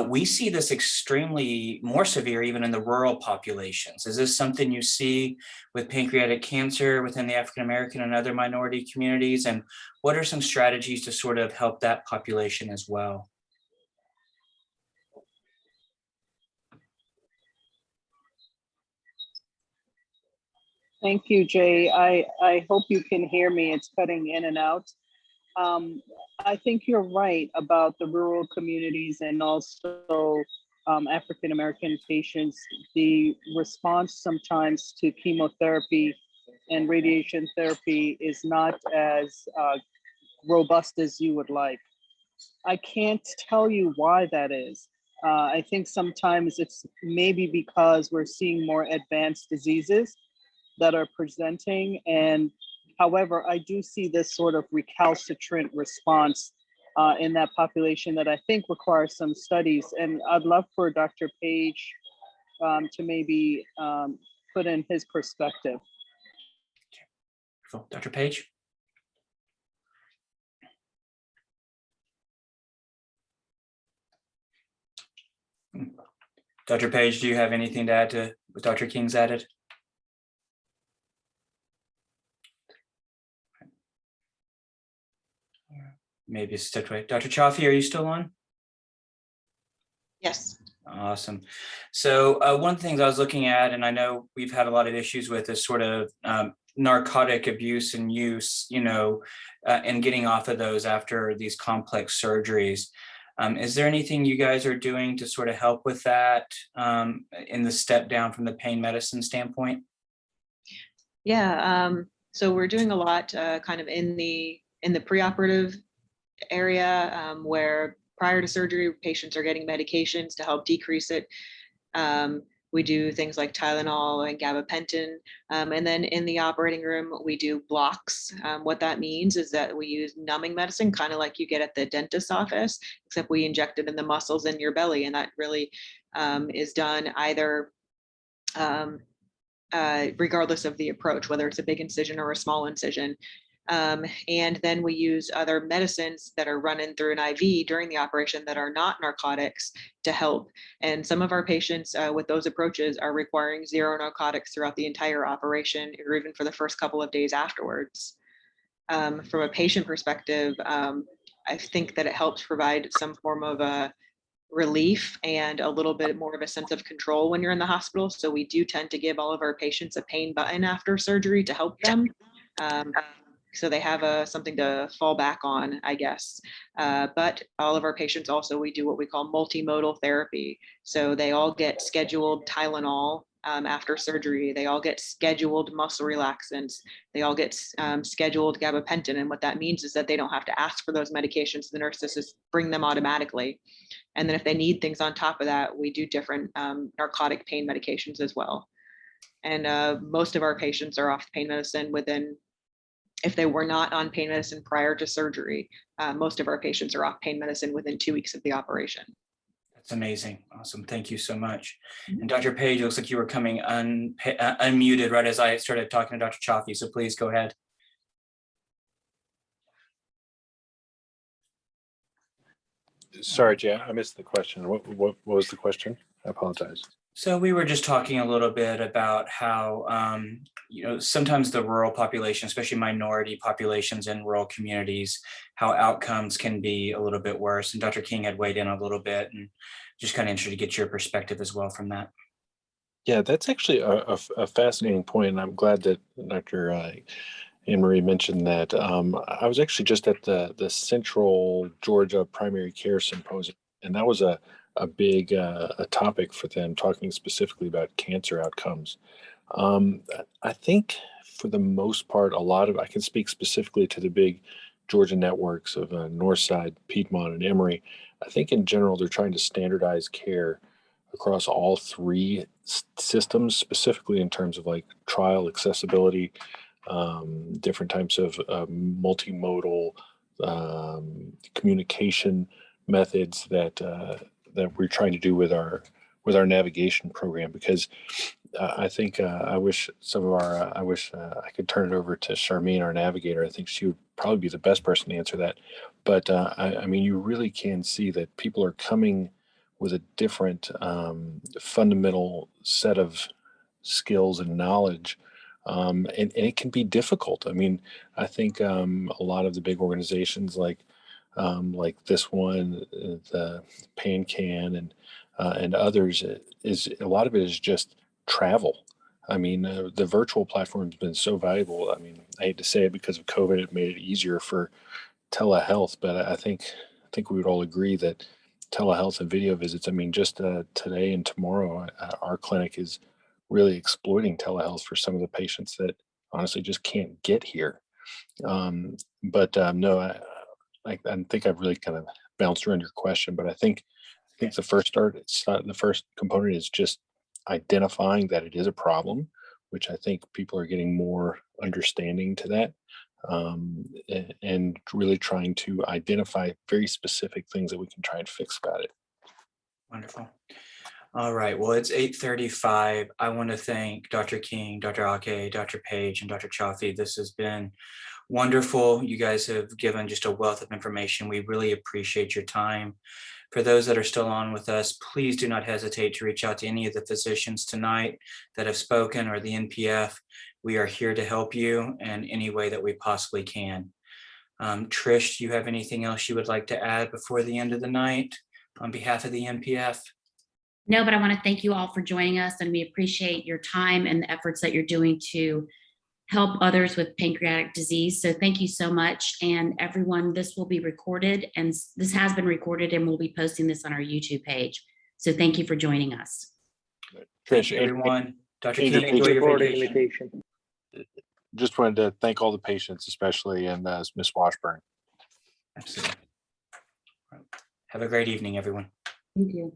We see this extremely more severe even in the rural populations. Is this something you see with pancreatic cancer within the African American and other minority communities? And what are some strategies to sort of help that population as well? Thank you, Jay. I hope you can hear me. It's cutting in and out. I think you're right about the rural communities and also African-American patients. The response sometimes to chemotherapy and radiation therapy is not as robust as you would like. I can't tell you why that is. I think sometimes it's maybe because we're seeing more advanced diseases that are presenting. And however, I do see this sort of recalcitrant response in that population that I think requires some studies. And I'd love for Dr. Page to maybe put in his perspective. Cool. Dr. Page? Dr. Page, do you have anything to add to what Dr. King's added? Maybe it's stepped away. Dr. Cioffi, are you still on? Yes. Awesome. So one of the things I was looking at, and I know we've had a lot of issues with, is sort of narcotic abuse and use, and getting off of those after these complex surgeries. Is there anything you guys are doing to sort of help with that in the step down from the pain medicine standpoint? Yeah. So we're doing a lot kind of in the preoperative area where prior to surgery, patients are getting medications to help decrease it. We do things like Tylenol and gabapentin. And then in the operating room, we do blocks. What that means is that we use numbing medicine, kind of like you get at the dentist's office, except we inject it in the muscles in your belly. And that really is done either regardless of the approach, whether it's a big incision or a small incision. And then we use other medicines that are run in through an IV during the operation that are not narcotics to help. And some of our patients with those approaches are requiring zero narcotics throughout the entire operation, or even for the first couple of days afterwards. From a patient perspective, I think that it helps provide some form of a relief and a little bit more of a sense of control when you're in the hospital. So we do tend to give all of our patients a pain button after surgery to help them. So they have something to fall back on, I guess. But all of our patients also, we do what we call multimodal therapy. So they all get scheduled Tylenol after surgery. They all get scheduled muscle relaxants. They all get scheduled gabapentin. And what that means is that they don't have to ask for those medications. The nurses just bring them automatically. And then if they need things on top of that, we do different narcotic pain medications as well. And most of our patients are off pain medicine within, if they were not on pain medicine prior to surgery, most of our patients are off pain medicine within 2 weeks of the operation. That's amazing. Awesome. Thank you so much. And Dr. Page, it looks like you were coming unmuted right as I started talking to Dr. Cioffi. So please go ahead. Sorry, Jay, I missed the question. What was the question? I apologize. So we were just talking a little bit about how, sometimes the rural population, especially minority populations in rural communities, how outcomes can be a little bit worse. And Dr. King had weighed in a little bit, and just kind of interested to get your perspective as well from that. Yeah, that's actually a fascinating point. And I'm glad that Dr. Emory mentioned that. I was actually just at the Central Georgia Primary Care Symposium, and that was a big a topic for them, talking specifically about cancer outcomes. I think for the most part, I can speak specifically to the big Georgia networks of Northside, Piedmont, and Emory. I think in general, they're trying to standardize care across all three systems, specifically in terms of like trial accessibility, different types of multimodal communication methods that we're trying to do with our navigation program. Because I think I wish I could turn it over to Charmaine, our navigator. I think she would probably be the best person to answer that. But I mean, you really can see that people are coming with a different fundamental set of skills and knowledge. And it can be difficult. I mean, I think a lot of the big organizations like this one, the PanCan and others, is a lot of it is just travel. I mean, the virtual platform has been so valuable. I mean, I hate to say it because of COVID, it made it easier for telehealth, but I think we would all agree that telehealth and video visits. I mean, just today and tomorrow, our clinic is really exploiting telehealth for some of the patients that honestly just can't get here. No, I think I've really kind of bounced around your question, but I think the first component is just identifying that it is a problem, which I think people are getting more understanding to that, and really trying to identify very specific things that we can try and fix about it. Wonderful. All right, well, it's 8:35. I want to thank Dr. King, Dr. Akce, Dr. Page, and Dr. Cioffi. This has been wonderful. You guys have given just a wealth of information. We really appreciate your time. For those that are still on with us, please do not hesitate to reach out to any of the physicians tonight that have spoken or the NPF. We are here to help you in any way that we possibly can. Trish, do you have anything else you would like to add before the end of the night on behalf of the NPF? No, but I want to thank you all for joining us, and we appreciate your time and the efforts that you're doing to help others with pancreatic disease. So thank you so much. And everyone, this will be recorded, and this has been recorded, and we'll be posting this on our YouTube page. So thank you for joining us. Thank you, everyone. Dr. Thank King, you enjoy your for the vacation. invitation. Just wanted to thank all the patients, especially, and Ms. Washburn. Absolutely. Have a great evening, everyone. Thank you.